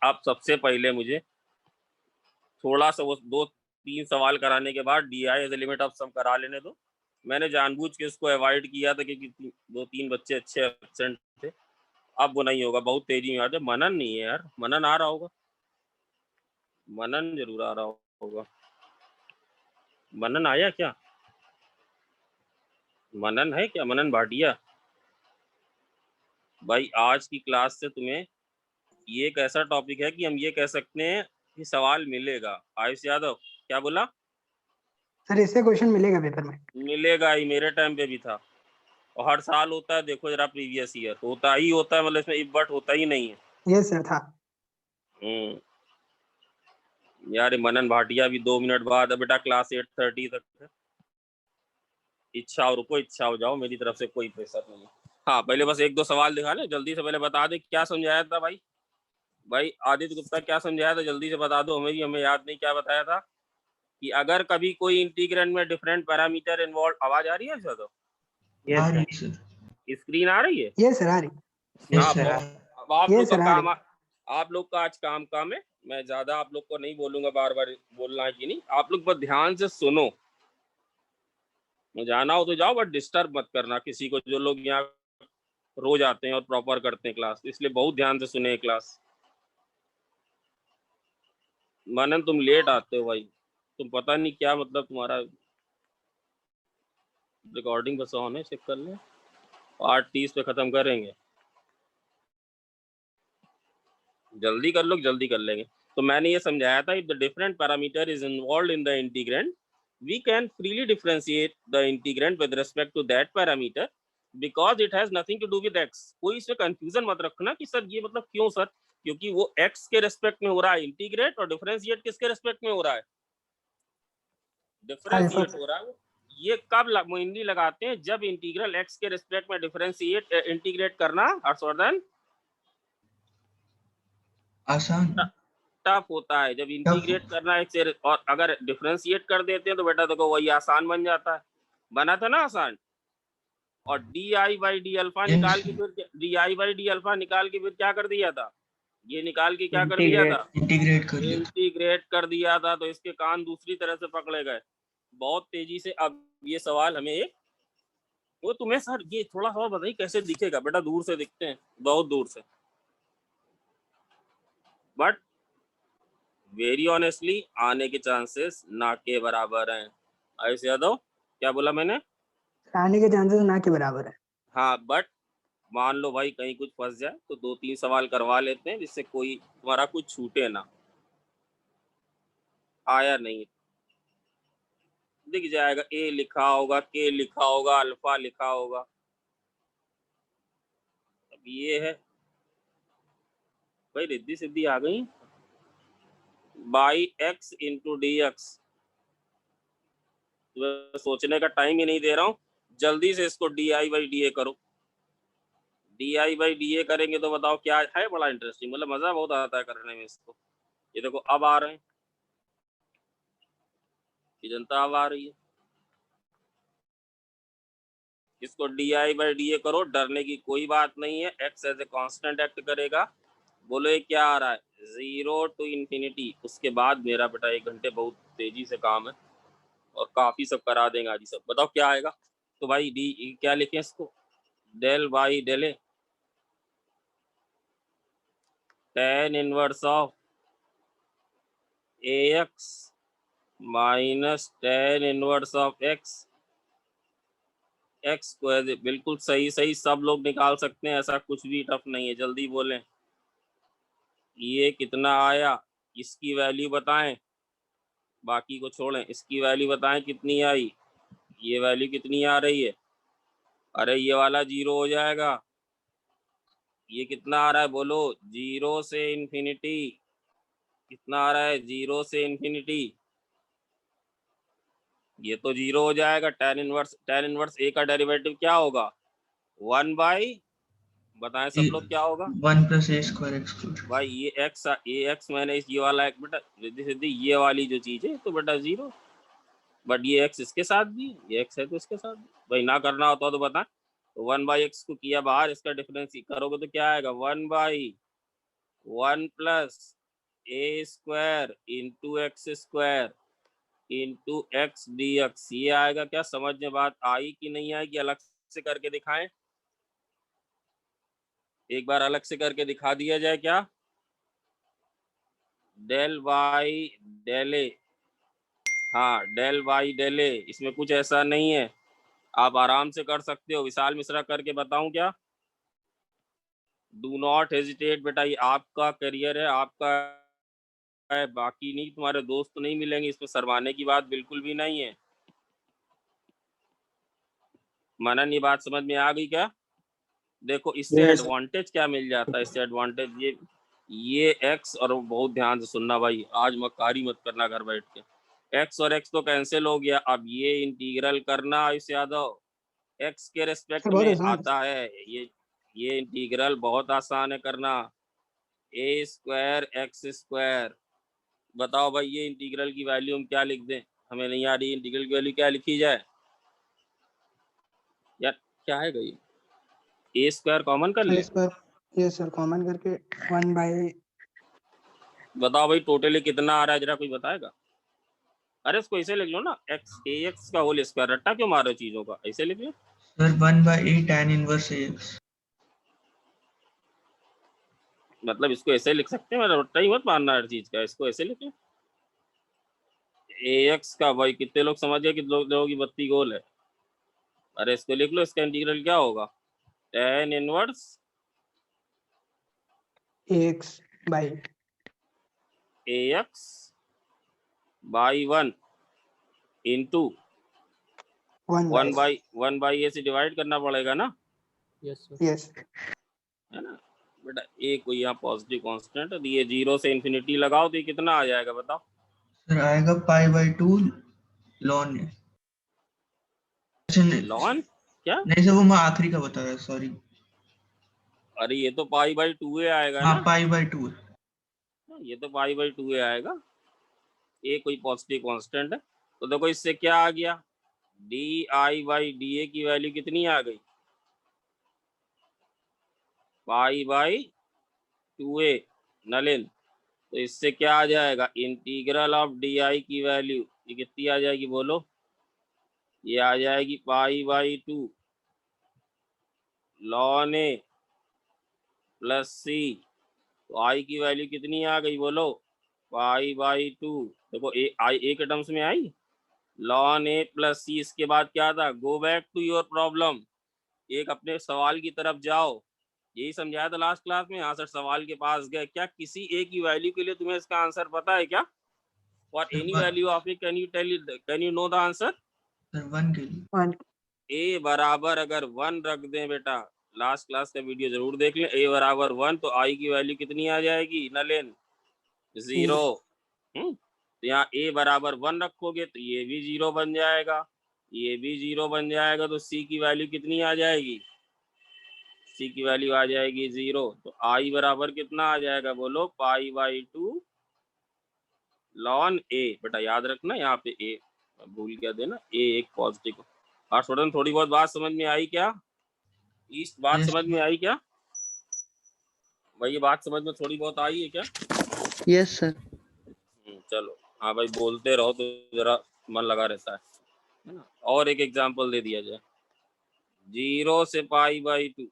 आप सबसे पहले मुझे थोड़ा सा वो 2-3 सवाल कराने के बाद D I as a limit of sum करा लेने दो। मैंने जानबूझ के इसको अवॉइड किया था क्योंकि 2-3 बच्चे अच्छे एब्सेंट थे। अब वो नहीं होगा, बहुत तेजी में याद है। मनन नहीं है यार, मनन आ रहा होगा, मनन जरूर आ रहा होगा। मनन आया क्या? मनन है क्या? मनन भाटिया भाई, आज की क्लास से तुम्हें ये एक ऐसा टॉपिक है कि हम ये कह सकते हैं कि सवाल मिलेगा। आयुष यादव क्या बोला? सर इससे क्वेश्चन मिलेगा पेपर में? मिलेगा ही, मेरे टाइम पे भी था और हर साल होता है। देखो जरा प्रीवियस ईयर होता ही होता है, मतलब इसमें इफ बट होता ही नहीं है। यस सर था। यार मनन भाटिया भी 2 मिनट बाद बेटा क्लास 8:30 तक है। इच्छा हो रुको, इच्छा हो जाओ, मेरी तरफ से कोई प्रेशर नहीं है। हाँ पहले बस 1-2 सवाल दिखा ले जल्दी से, पहले बता दे क्या समझाया था भाई। भाई आदित्य गुप्ता क्या समझाया था जल्दी से बता दो, हमें याद नहीं क्या बताया था। कि अगर कभी कोई इंटीग्रेंड में डिफरेंट पैरामीटर इन्वॉल्व, आवाज आ रही है सर? स्क्रीन आ रही है? यस सर आ रही। हाँ, अब आप लोग का काम, आप लोग का आज काम है। मैं ज्यादा आप लोग को नहीं बोलूंगा, बार बार बोलना है कि नहीं। आप लोग बस ध्यान से सुनो, जाना हो तो जाओ बट डिस्टर्ब मत करना किसी को। जो लोग यहाँ रोज आते हैं और प्रॉपर करते हैं क्लास, इसलिए बहुत ध्यान से सुने क्लास। मनन तुम लेट आते हो भाई, तुम पता नहीं क्या मतलब तुम्हारा। रिकॉर्डिंग बस ऑन है, चेक कर लें। 8:30 पे खत्म करेंगे, जल्दी कर लो, जल्दी कर लेंगे। तो मैंने ये समझाया था, if the different parameter is involved in the integrand, we can freely differentiate the integrand with respect to that parameter because it has nothing to do with x। कोई इसमें कंफ्यूजन मत रखना कि सर ये मतलब क्यों सर, क्योंकि वो x के रेस्पेक्ट में हो रहा है इंटीग्रेट, और डिफरेंशिएट किसके रेस्पेक्ट में हो रहा है? डिफरेंशिएट हो रहा है। ये कब मेनली लगाते हैं? जब इंटीग्रल x के रेस्पेक्ट में डिफरेंशिएट इंटीग्रेट करना हर्षवर्धन आसान टफ होता है। जब इंटीग्रेट करना है और अगर डिफरेंशिएट कर देते हैं तो बेटा देखो वही आसान बन जाता है। बना था ना आसान। और D I by D alpha निकाल के फिर D I by D alpha निकाल के फिर क्या कर दिया था? ये निकाल के क्या कर दिया था? इंटीग्रेट कर दिया था। तो इसके कान दूसरी तरह से पकड़े गए बहुत तेजी से। अब ये सवाल हमें एक, वो तुम्हें सर ये थोड़ा सा बताइए कैसे दिखेगा? बेटा दूर से दिखते हैं, बहुत दूर से, बट वेरी ऑनेस्टली आने के चांसेस ना के बराबर हैं। आयुष यादव क्या बोला मैंने? आने के चांसेस ना के बराबर है। हाँ बट मान लो भाई कहीं कुछ फंस जाए तो 2-3 सवाल करवा लेते हैं जिससे कोई तुम्हारा कुछ छूटे ना। आया नहीं दिख जाएगा, ए लिखा होगा, के लिखा होगा, अल्फा लिखा होगा। अब ये है भाई, रिद्धि सिद्धि आ गई। By x into D x, सोचने का टाइम ही नहीं दे रहा हूँ, जल्दी से इसको D I by D A करो। D I by D A करेंगे तो बताओ क्या है? बड़ा इंटरेस्टिंग, मतलब मजा बहुत आता है करने में इसको। ये देखो अब आ रहे हैं, ये जनता अब आ रही है। इसको D I by D A करो, डरने की कोई बात नहीं है। X as a constant act करेगा। बोलो ये क्या आ रहा है? 0 to infinity। उसके बाद मेरा बेटा 1 घंटे बहुत तेजी से काम है और काफी सब करा देंगे आज ही सब। बताओ क्या आएगा? तो भाई डी क्या लिखें इसको? Del by del A tan inverse of A X minus tan inverse of X. X को एज बिल्कुल सही सही सब लोग निकाल सकते हैं, ऐसा कुछ भी टफ नहीं है। जल्दी बोलें ये कितना आया, इसकी वैल्यू बताएं, बाकी को छोड़ें, इसकी वैल्यू बताएं कितनी आई। ये वैल्यू कितनी आ रही है? अरे ये वाला 0 हो जाएगा। ये कितना आ रहा है बोलो? 0 से इन्फिनिटी। कितना आ रहा है? 0 से इन्फिनिटी। ये तो 0 हो जाएगा। tan इनवर्स ए का डेरिवेटिव क्या होगा? 1 बाई, बताएं सब लोग क्या होगा? 1 + a² x²। भाई ये एक्स मैंने ये वाला एक बेटा रिद्धि सिद्धि ये वाली जो चीज है तो बेटा 0, बट ये एक्स इसके साथ भी, ये एक्स है तो इसके साथ भी। भाई ना करना होता तो बता। तो 1/x को किया बाहर, इसका डिफरेंस करोगे तो क्या आएगा? 1/, 1 प्लस ए square into x square into x D x, ये आएगा क्या? समझ में बात आई कि नहीं आई कि अलग से करके दिखाएं? एक बार अलग से करके दिखा दिया जाए क्या? डेल वाई डेल ए, हाँ डेल वाई डेल ए, इसमें कुछ ऐसा नहीं है, आप आराम से कर सकते हो। विशाल मिश्रा करके बताऊं क्या? डू नॉट हेजिटेट बेटा, ये आपका करियर है, आपका है, बाकी नहीं, तुम्हारे दोस्त नहीं मिलेंगे, इसमें शर्माने की बात बिल्कुल भी नहीं है। मनन, ये बात समझ में आ गई क्या? देखो इससे Yes. एडवांटेज क्या मिल जाता है, इससे एडवांटेज ये एक्स, और बहुत ध्यान से सुनना भाई, आज मक्कारी मत करना घर बैठ के। एक्स और एक्स तो कैंसिल हो गया, अब ये इंटीग्रल करना आयुष यादव एक्स के रेस्पेक्ट सर बहुत में आसान है। आता है। ये इंटीग्रल बहुत आसान है करना, ए स्क्वायर एक्स स्क्वायर। बताओ भाई ये इंटीग्रल की वैल्यू हम क्या लिख दें? हमें नहीं आ रही इंटीग्रल की वैल्यू क्या लिखी जाए यार? क्या है ये? ए स्क्वायर कॉमन कर सर ले। इस पर ये सर कॉमन करके 1 बाई, बताओ भाई टोटली कितना आ रहा है, जरा कोई बताएगा? अरे इसको ऐसे लिख लो ना, एक्स ए एक्स का होल स्क्वायर, रट्टा क्यों मार रहे हो चीजों का, ऐसे लिख लो। Sir 1/8 tan inverse AX। मतलब इसको ऐसे लिख सकते हैं, मतलब रट्टा ही मत मारना हर चीज का, इसको ऐसे लिख लो। ए एक्स का, भाई कितने लोग समझ गए कि लोगों की बत्ती गोल है? अरे इसको लिख लो, इसका इंटीग्रल क्या होगा? tan inverse AX by AX by 1 into 1 by, 1 by A से डिवाइड करना पड़ेगा ना, Yes, sir. यस है ना बेटा? ए कोई यहाँ पॉजिटिव कांस्टेंट है, ये 0 से इन्फिनिटी लगाओ तो ये कितना आ जाएगा बताओ? सर आएगा π/2 ln A। अच्छा लॉन क्या? नहीं सर, वो मैं आखिरी का बता रहा, सॉरी। अरे ये तो पाई बाई 2a आएगा हाँ ना, π/2 है। ये तो पाई बाई 2a आएगा, ए कोई पॉजिटिव कांस्टेंट है। तो देखो इससे क्या आ गया, डी आई बाई डी ए की वैल्यू कितनी आ गई? Pi by 2a। नलिन, तो इससे क्या आ जाएगा, इंटीग्रल ऑफ डी आई की वैल्यू ये कितनी आ जाएगी बोलो? ये आ जाएगी pi by 2 ln A plus C. तो आई की वैल्यू कितनी आ गई बोलो? Pi by 2। देखो ए के टर्म्स में आई, लॉन ए प्लस सी। इसके बाद क्या था, go back to your problem, एक अपने सवाल की तरफ जाओ। यही समझाया था लास्ट क्लास में, यहाँ सर सवाल के पास गए, क्या किसी ए की वैल्यू के लिए तुम्हें इसका आंसर पता है क्या? For any value of A can you know the answer? Sir 1 के लिए 1 ए बराबर अगर 1 रख दें बेटा, लास्ट क्लास का वीडियो जरूर देख लें, ए बराबर 1 तो आई की वैल्यू कितनी आ जाएगी नलेन? 0। तो यहाँ ए बराबर 1 रखोगे तो ये भी 0 बन जाएगा, ये भी 0 बन जाएगा, तो सी की वैल्यू कितनी आ जाएगी? सी की वैल्यू आ जाएगी 0। तो आई बराबर कितना आ जाएगा बोलो? पाई बाई 2 लॉन ए। बेटा याद रखना यहाँ पे ए भूल क्या देना, ए एक पॉजिटिव। और स्टूडेंट थोड़ी बहुत बात समझ में आई क्या? ईस्ट बात Yes, समझ में आई क्या भाई? ये बात समझ में थोड़ी बहुत आई है क्या? Yes sir. चलो हाँ भाई, बोलते रहो तो जरा मन लगा रहता है ना। और एक एग्जांपल दे दिया जाए, 0 से पाई बाई 2।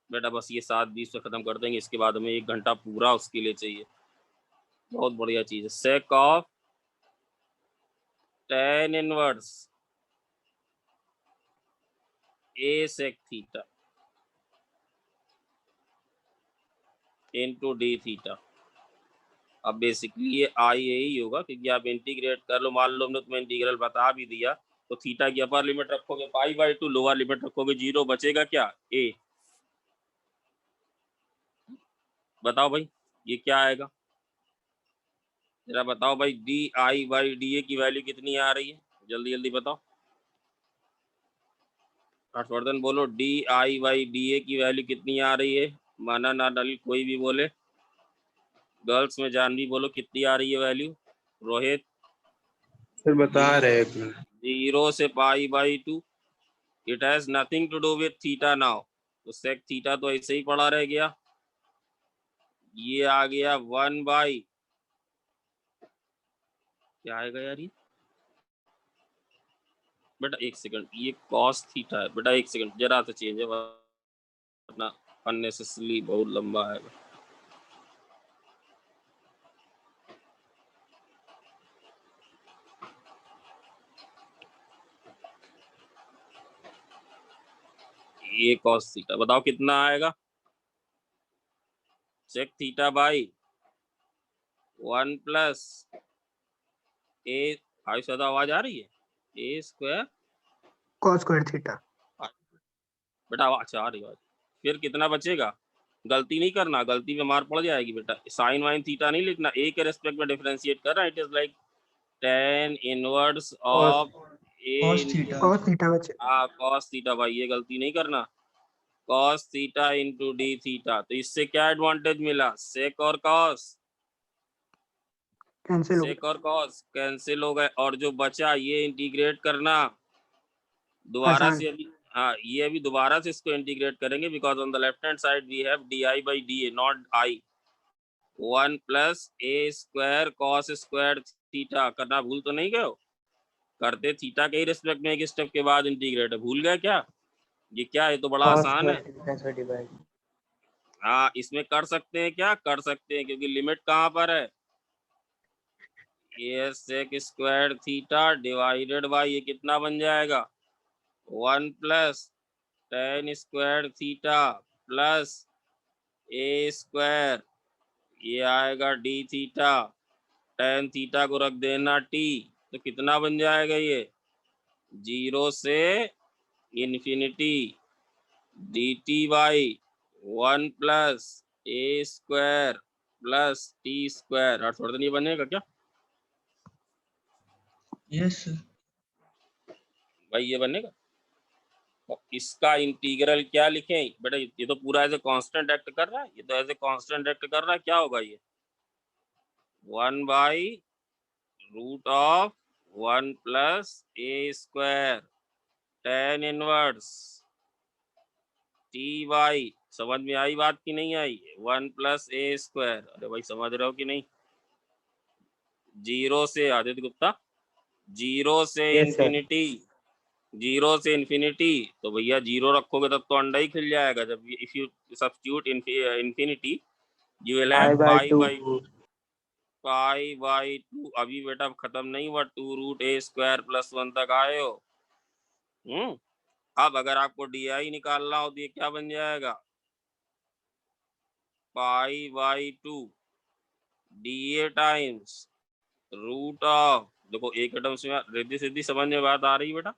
बेटा बस ये 7:20 पे खत्म कर देंगे, इसके बाद हमें 1 घंटा पूरा उसके लिए चाहिए। बहुत बढ़िया चीज है, sec of tan inverse A sec theta into D theta. अब बेसिकली ये आई यही होगा, क्योंकि आप इंटीग्रेट कर लो, मान लो हमने तुम्हें इंटीग्रल बता भी दिया, तो थीटा की अपर लिमिट रखोगे पाई बाई 2, लोअर लिमिट रखोगे 0, बचेगा क्या? ए। बताओ भाई ये क्या आएगा, जरा बताओ भाई? डी आई बाई डी ए की वैल्यू कितनी आ रही है, जल्दी जल्दी बताओ। हर्षवर्धन बोलो, डी आई बाई डी ए की वैल्यू कितनी आ रही है? माना ना डल कोई भी बोले, गर्ल्स में जानवी बोलो कितनी आ रही है वैल्यू? रोहित सर बता रहे हैं 1 मिनट। 0 से pi by 2, it has nothing to do with theta now, तो सेक थीटा तो ऐसे ही पड़ा रह गया। ये आ गया 1 बाई, क्या आएगा यार ये बेटा, एक सेकंड, ये कॉस थीटा है बेटा, एक सेकंड जरा सा चेंज है वरना अननेसेसरली बहुत लंबा है। ये कॉस थीटा बताओ कितना आएगा, सेक थीटा बाई 1 प्लस ए, भाई सादा आवाज आ रही है, ए स्क्वायर cos स्क्वायर थीटा। बेटा अच्छा आ रही है, फिर कितना बचेगा, गलती नहीं करना, गलती में मार पड़ जाएगी बेटा, साइन वाइन थीटा नहीं लिखना, ए के रेस्पेक्ट में डिफरेंशिएट कर रहा है, it is like tan inverse of A cos theta. cos theta बचे। cos थीटा भाई, ये गलती नहीं करना, cos theta into D theta. तो इससे क्या एडवांटेज मिला, सेक और cos, कैंसिल हो सेक गया। और cos कैंसिल हो गए, और जो बचा ये इंटीग्रेट करना दोबारा आसान। से अभी, हाँ ये अभी दोबारा से इसको इंटीग्रेट करेंगे, because on the left hand side we have D I by D A not I, 1 plus A square cos square theta, करना भूल तो नहीं गए हो, करते थीटा के ही रिस्पेक्ट में एक स्टेप के बाद इंटीग्रेट है, भूल गए क्या, ये क्या है, तो बड़ा आसान है। हाँ इसमें कर सकते हैं, क्या कर सकते हैं, क्योंकि लिमिट कहाँ पर है, ये sec square theta divided by ये कितना बन जाएगा, 1 plus tan square theta plus ए स्क्वायर, ये आएगा डी थीटा, tan थीटा को रख देना टी, तो कितना बन जाएगा ये, 0 से infinity D T by 1 plus A square plus T square, और थोड़ा नहीं बनेगा क्या यस सर। भाई, ये बनेगा, और इसका इंटीग्रल क्या लिखें बेटा, ये तो पूरा एज ए कांस्टेंट एक्ट कर रहा है, ये तो एज ए कांस्टेंट एक्ट कर रहा है, क्या होगा ये 1 by root of 1 plus A square tan inverse T by, समझ में आई बात की नहीं आई, 1 प्लस ए स्क्वायर, अरे भाई समझ रहे हो कि नहीं, 0 से आदित्य गुप्ता, 0 से इंफिनिटी, 0 से इंफिनिटी, तो भैया 0 रखोगे तब तो अंडा ही खिल जाएगा, जब if you substitute infinity you will have pi by 2, अभी बेटा खत्म नहीं हुआ, 2 रूट ए स्क्वायर प्लस 1 तक आए हो। अब अगर आपको डी आई निकालना हो तो ये क्या बन जाएगा, pi by 2 D A times root of, देखो एक टर्म्स में रिद्धि सिद्धि समझ में बात आ रही बेटा,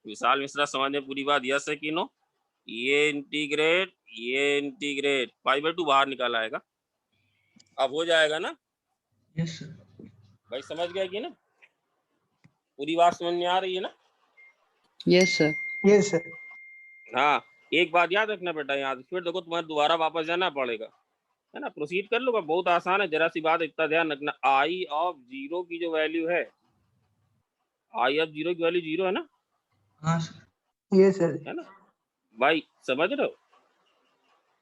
विशाल मिश्रा समझ में पूरी बात, यस है कि नो, ये इंटीग्रेट पाई बाई 2 बाहर निकाल आएगा, अब हो जाएगा ना, यस सर। भाई समझ गए कि ना, पूरी बात समझ में आ रही है ना, यस सर। Yes sir. हाँ एक बात याद रखना बेटा, याद फिर देखो तुम्हारे दोबारा वापस जाना पड़ेगा, है ना, प्रोसीड कर लो, बहुत आसान है, जरा सी बात इतना ध्यान रखना, आई ऑफ 0 की जो वैल्यू है, आई ऑफ 0 की वैल्यू 0 है ना, हाँ सर। Yes sir. है ना भाई, समझ रहे हो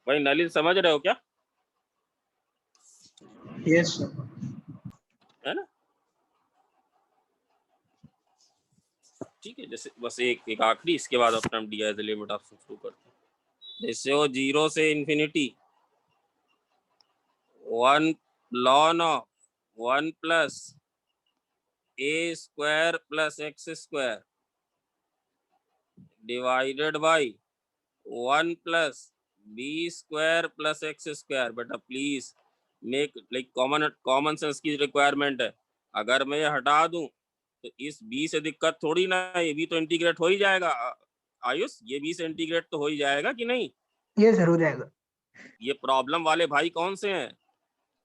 भाई, नलिन समझ रहे हो क्या, यस सर। है ना, ठीक है, जैसे बस एक आखिरी, इसके बाद अपना हम डी एज लिमिट ऑप्शन शुरू करते हैं, जैसे वो 0 से infinity 1 ln of 1 plus A square plus X square divided by 1 plus B square plus X square, बेटा please make like common sense की रिक्वायरमेंट है, अगर मैं ये हटा दूं तो इस बी से दिक्कत थोड़ी ना है, ये भी तो इंटीग्रेट हो ही जाएगा, आयुष ये बी से इंटीग्रेट तो हो ही जाएगा कि नहीं, यस सर हो जाएगा। ये प्रॉब्लम वाले भाई कौन से हैं,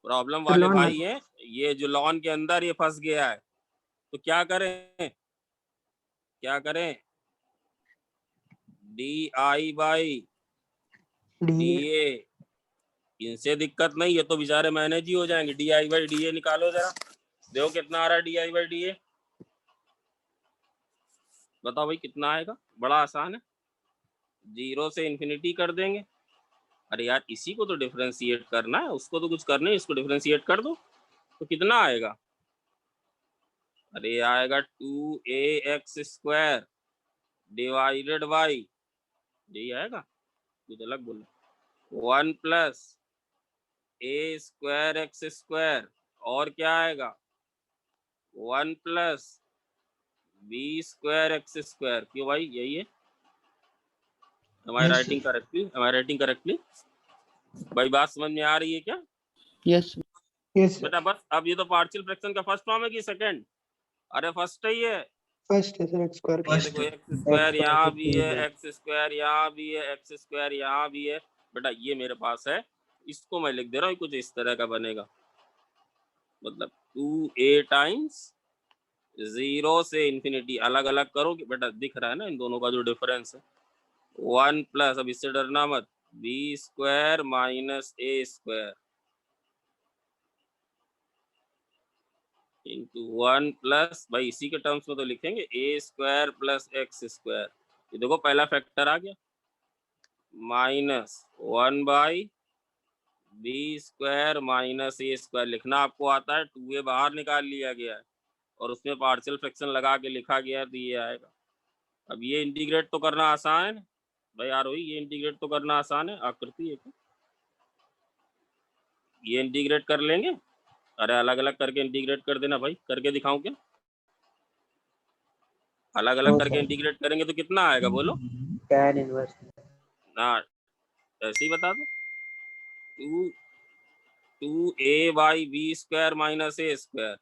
प्रॉब्लम तो वाले लॉन भाई हैं ये जो लॉन के अंदर ये फंस गया है, तो क्या करें, D I by D D A, इनसे दिक्कत नहीं है तो बेचारे मैनेज ही हो जाएंगे, डी आई बाई डी ए निकालो जरा, देखो कितना आ रहा है डी आई बाई डी ए, बताओ भाई कितना आएगा, बड़ा आसान है, 0 से इंफिनिटी कर देंगे, अरे यार इसी को तो डिफरेंशिएट करना है, उसको तो कुछ करना है, इसको डिफरेंशिएट कर दो तो कितना आएगा? अरे आएगा 2ax² डिवाइडेड बाई, यही आएगा, कुछ अलग बोलो, 1+a²x², और क्या आएगा 1+b²x²। क्यों भाई, यही है? Am I Yes, writing correctly? Am I writing correctly? भाई बात समझ में आ रही है क्या yes, sir. यस सर, बेटा? बस अब ये तो पार्शियल फ्रैक्शन का फर्स्ट फॉर्म है कि सेकंड? अरे फर्स्ट ही है। फर्स्ट है सर, x² ये देखो x² यहाँ भी है, x² यहाँ भी है, x² यहाँ भी है। बेटा ये मेरे पास है, इसको मैं लिख दे रहा हूँ, कुछ इस तरह का बनेगा, मतलब 2a टाइम्स 0 से इन्फिनिटी, अलग अलग करोगे बेटा, दिख रहा है ना इन दोनों का जो डिफरेंस है, 1+, अब इससे डरना मत, b² माइनस a² इंटू 1+, भाई इसी के टर्म्स में तो लिखेंगे, a² प्लस x²। ये देखो पहला फैक्टर आ गया, -1/b² माइनस a² लिखना आपको आता है, 2a बाहर निकाल लिया गया है और उसमें पार्शियल फ्रैक्शन लगा के लिखा गया है, तो ये आएगा। अब ये इंटीग्रेट तो करना आसान है भाई यार, वही ये इंटीग्रेट तो करना आसान है, आकृति है क्या? ये इंटीग्रेट कर लेंगे, अरे अलग अलग करके इंटीग्रेट कर देना भाई, करके दिखाऊं क्या? अलग अलग करके इंटीग्रेट करेंगे तो कितना आएगा बोलो? tan इनवर्स ना ऐसे ही बता दो, 2a/b² माइनस a²।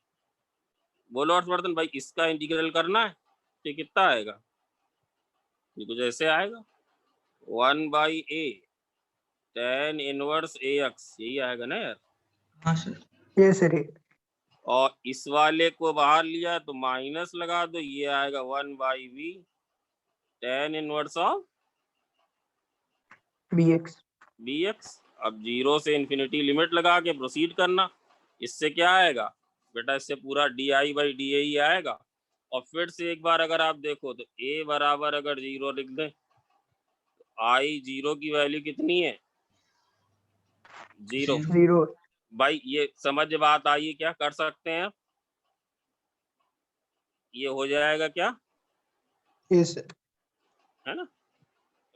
बोलो हर्षवर्धन भाई, इसका इंटीग्रल करना है तो कितना आएगा? ये कुछ ऐसे आएगा, 1/a tan इनवर्स ax, यही आएगा ना यार। हाँ सर। यस सर, और इस वाले को बाहर लिया तो माइनस लगा दो, ये आएगा 1/b tan inverse of bx। अब 0 से इन्फिनिटी लिमिट लगा के प्रोसीड करना, इससे क्या आएगा बेटा? इससे पूरा di/dA ही आएगा। और फिर से एक बार अगर आप देखो तो a बराबर अगर 0 लिख दें, i 0 की वैल्यू कितनी है? 0। 0 भाई ये समझ बात आई है क्या? कर सकते हैं, ये हो जाएगा क्या, यस सर, है ना?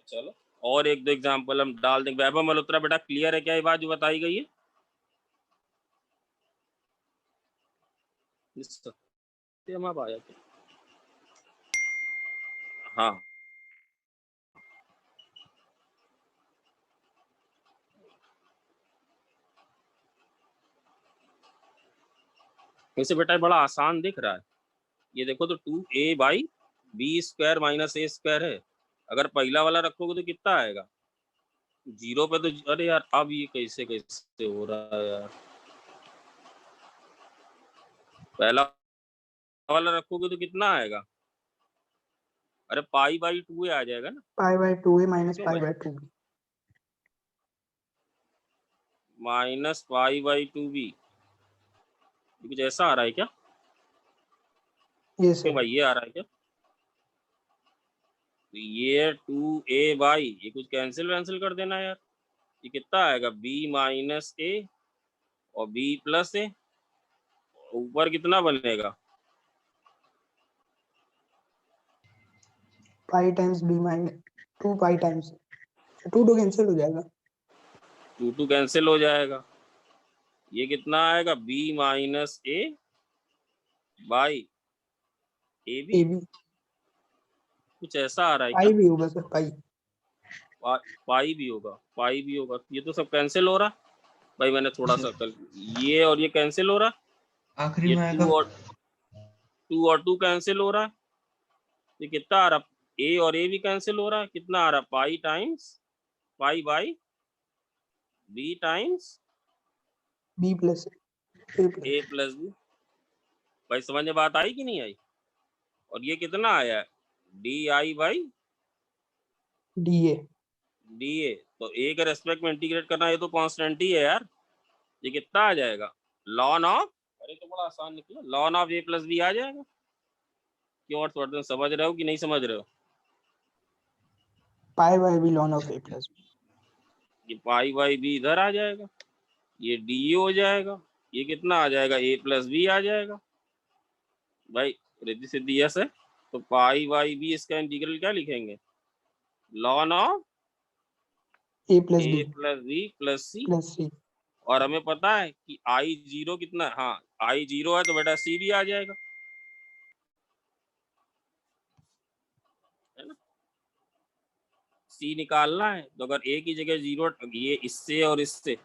चलो और एक दो एग्जांपल हम डाल देंगे। वैभव मल्होत्रा बेटा क्लियर है क्या ये बात जो बताई गई है? हम आप आया क्या? हाँ वैसे बेटा बड़ा आसान दिख रहा है, ये देखो तो 2a/b² माइनस a² है, अगर पहला वाला रखोगे तो कितना आएगा? 0 पे तो, अरे यार अब ये कैसे कैसे हो रहा है यार, पहला वाला रखोगे तो कितना आएगा? अरे π/2 आ जाएगा ना, π/2a माइनस क्यों भाई? π/2b माइनस π/2b, कुछ ऐसा आ रहा है क्या? यस क्यों सर, भाई ये आ रहा है क्या? तो ये 2a/, ये कुछ कैंसिल कर देना यार, ये कितना आएगा? b माइनस a और b प्लस a, ऊपर कितना बनेगा? पाई टाइम्स b माइनस 2 पाई टाइम्स 2 कैंसिल हो जाएगा, 2 कैंसिल हो जाएगा, ये कितना आएगा? b minus a by ab, ab कुछ ऐसा आ रहा है क्या? पाई भी होगा सर, पाई पाई भी होगा, पाई भी होगा, ये तो सब कैंसिल हो रहा भाई, मैंने थोड़ा सा कल, ये और ये कैंसिल हो रहा, आखिरी ये में आएगा 2 और 2 कैंसिल हो रहा है, ये कितना आ रहा? a और a भी कैंसिल हो रहा है, कितना आ रहा? पाई times pi by b times b plus a plus b। भाई समझ में बात आई कि नहीं आई? और ये कितना आया? di/da, तो a के रेस्पेक्ट में इंटीग्रेट करना, ये तो कांस्टेंट ही है यार, ये कितना आ जाएगा? लॉन ऑफ, अरे तो बड़ा आसान निकला, lawn of a plus b आ जाएगा। क्यों और थोड़ा समझ रहे हो कि नहीं समझ रहे हो? Pi by b lawn of a plus b ये पाई बाई बी इधर आ जाएगा, ये डी हो जाएगा, ये कितना आ जाएगा ए प्लस बी आ जाएगा भाई, रिद्धि सिद्धि यस है। तो पाई बाई बी इसका इंटीग्रल क्या लिखेंगे, ln of A plus A B plus B plus C. Plus C. और हमें पता है कि आई जीरो कितना है, हाँ आई जीरो है तो बेटा सी भी आ जाएगा, है ना। सी निकालना है तो अगर ए की जगह जीरो, ये इससे और इससे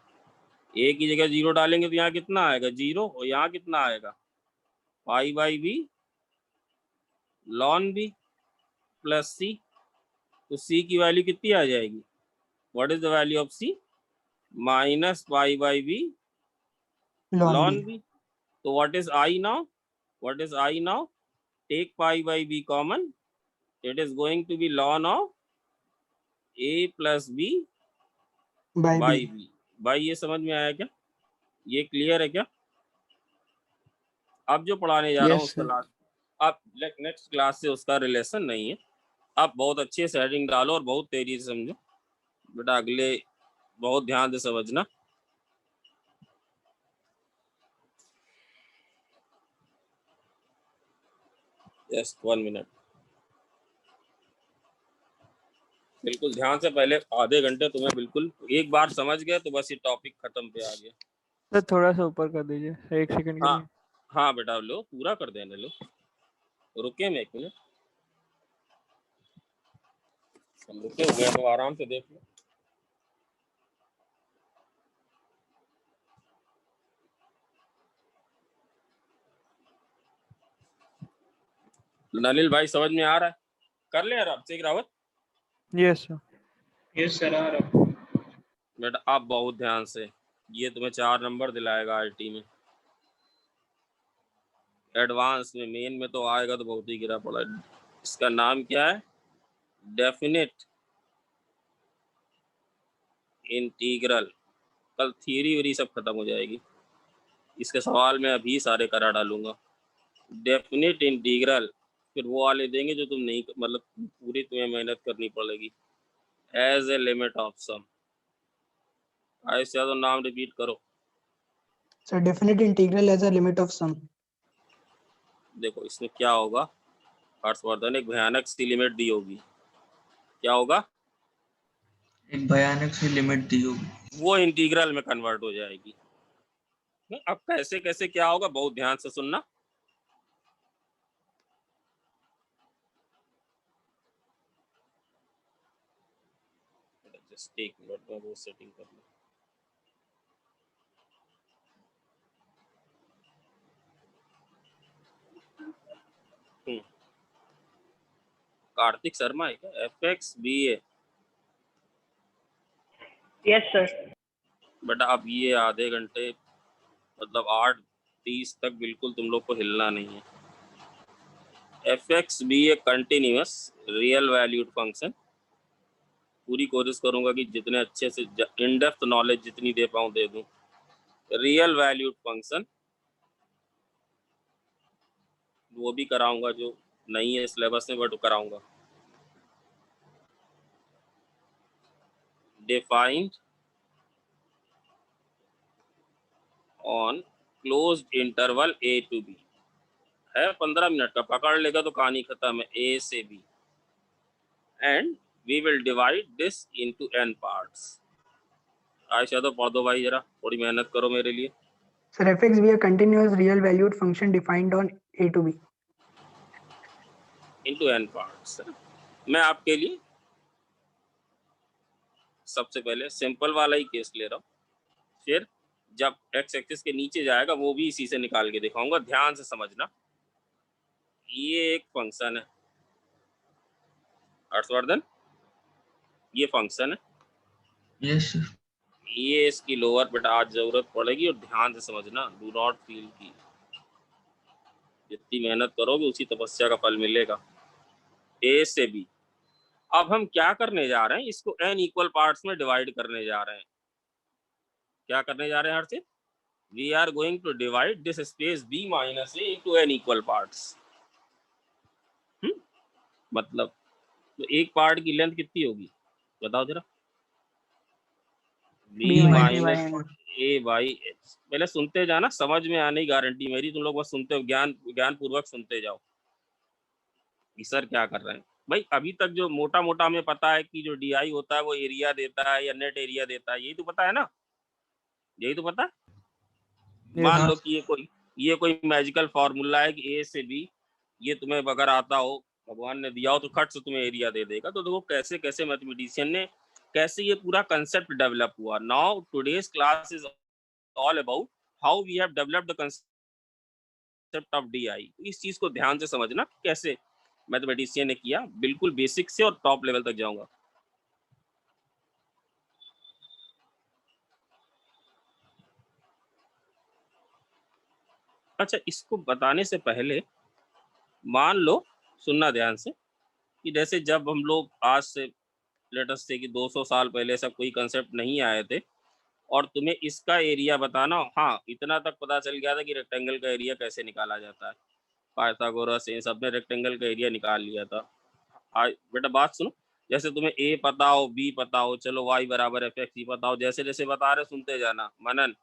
ए की जगह जीरो डालेंगे तो यहाँ कितना आएगा जीरो, और यहाँ कितना आएगा pi by B ln B plus C. तो सी की वैल्यू कितनी आ जाएगी, what is the value of C, minus pi by B ln ln B. B. तो what is I now, what is I now, take pi by B common, it is going to be ln of A plus B by by B. B. भाई ये समझ में आया क्या, ये clear है क्या। अब जो पढ़ाने जा रहा हूँ Yes, उस sir. क्लास, अब नेक्स्ट क्लास से उसका रिलेशन नहीं है। आप बहुत अच्छे से हेडिंग डालो और बहुत तेजी से समझो बेटा, अगले बहुत ध्यान से समझना। जस्ट 1 मिनट, बिल्कुल ध्यान से, पहले आधे घंटे तुम्हें बिल्कुल एक बार समझ गए तो बस ये टॉपिक खत्म पे आ गया। सर थोड़ा सा ऊपर कर दीजिए 1 सेकंड के हाँ लिए। हाँ बेटा लो पूरा कर देने लो, रुके मैं 1 मिनट, हम रुके हुए हैं तो आराम से देख लो। नलिल भाई समझ में आ रहा है, कर ले यार Abhishek Rawat. Yes sir. Yes, sir. आ रहा। बेटा आप बहुत ध्यान से, ये तुम्हें 4 नंबर दिलाएगा आईटी में, एडवांस में, मेन में तो आएगा तो बहुत ही गिरा पड़ा है। इसका नाम क्या है, डेफिनेट इंटीग्रल। कल थियरी वरी सब खत्म हो जाएगी, इसके सवाल मैं अभी सारे करा डालूंगा। डेफिनेट इंटीग्रल, फिर वो वाले देंगे जो तुम नहीं, मतलब पूरी तुम्हें मेहनत करनी पड़ेगी। As a limit of sum, ऐसे तो नाम रिपीट करो। Sir definite integral as a limit of sum. देखो इसमें क्या होगा, हर्षवर्धन एक भयानक सी लिमिट दी होगी, क्या होगा, एक भयानक सी लिमिट दी होगी। वो इंटीग्रल में कन्वर्ट हो जाएगी। अब कैसे कैसे क्या होगा बहुत ध्यान से सुनना। जस्ट एक मिनट में वो सेटिंग कर लूं। कार्तिक शर्मा है क्या, FX BA. Yes sir. But अब ये आधे घंटे मतलब 8:30 तक बिल्कुल तुम लोग को हिलना नहीं है। F X be a continuous real valued function, पूरी कोशिश करूंगा कि जितने अच्छे से इन डेप्थ नॉलेज जितनी दे पाऊँ दे दूं। रियल वैल्यूड फंक्शन वो भी कराऊंगा जो नहीं है सिलेबस में, बट कराऊंगा। Defined on closed interval A to B, है 15 मिनट का, पकड़ लेगा तो कहानी खत्म है, ए से B. And we will divide this into n parts. Ayesha तो पढ़ दो भाई, जरा थोड़ी मेहनत करो मेरे लिए। Sir, fx be a continuous real valued function defined on a to b. Into n parts. मैं आपके लिए सबसे पहले सिंपल वाला ही केस ले रहा हूँ, फिर जब x एक्सिस के नीचे जाएगा वो भी इसी से निकाल के दिखाऊंगा। ध्यान से समझना, ये एक फंक्शन है हर्षवर्धन, ये फंक्शन है, Yes, sir. ये इसकी लोअर बेटा आज जरूरत पड़ेगी, और ध्यान से समझना, डू नॉट फील की जितनी मेहनत करोगे उसी तपस्या का फल मिलेगा। ए से बी, अब हम क्या करने जा रहे हैं, इसको n इक्वल पार्ट्स में डिवाइड करने जा रहे हैं। क्या करने जा रहे हैं Harshit, we are going to divide this space b minus A into n equal parts. मतलब तो एक पार्ट की लेंथ कितनी होगी बताओ जरा, B B minus minus A by H. पहले सुनते जाना, समझ में आने की गारंटी मेरी, तुम लोग बस सुनते हो, ज्ञान पूर्वक सुनते जाओ कि सर क्या कर रहे हैं। भाई अभी तक जो मोटा मोटा हमें पता है कि जो DI होता है वो एरिया देता है या नेट एरिया देता है, यही तो पता है ना, यही तो पता है। मान हाँ लो कि ये कोई मैजिकल फॉर्मूला है कि A से B, ये तुम्हें अगर आता हो, भगवान ने दिया हो, तो खट से तुम्हें एरिया दे देगा। तो देखो कैसे कैसे मैथमेटिशियन ने, कैसे ये पूरा कंसेप्ट डेवलप हुआ। Now today's class is all about how we have developed the concept of DI। इस चीज को ध्यान से समझना कैसे मैथमेटिशियन ने किया, बिल्कुल बेसिक से और टॉप लेवल तक जाऊंगा। अच्छा, इसको बताने से पहले मान लो, सुनना ध्यान से, कि जैसे जब हम लोग आज से लेटेस्ट से कि 200 साल पहले ऐसा कोई कंसेप्ट नहीं आए थे और तुम्हें इसका एरिया बताना, हाँ इतना तक पता चल गया था कि रेक्टेंगल का एरिया कैसे निकाला जाता है, पाइथागोरस इन सब ने रेक्टेंगल का एरिया निकाल लिया था। आज बेटा बात सुनो, जैसे तुम्हें A पता हो, B पता हो, चलो y बराबर fx ही पता हो, जैसे जैसे बता रहे सुनते जाना। मनन,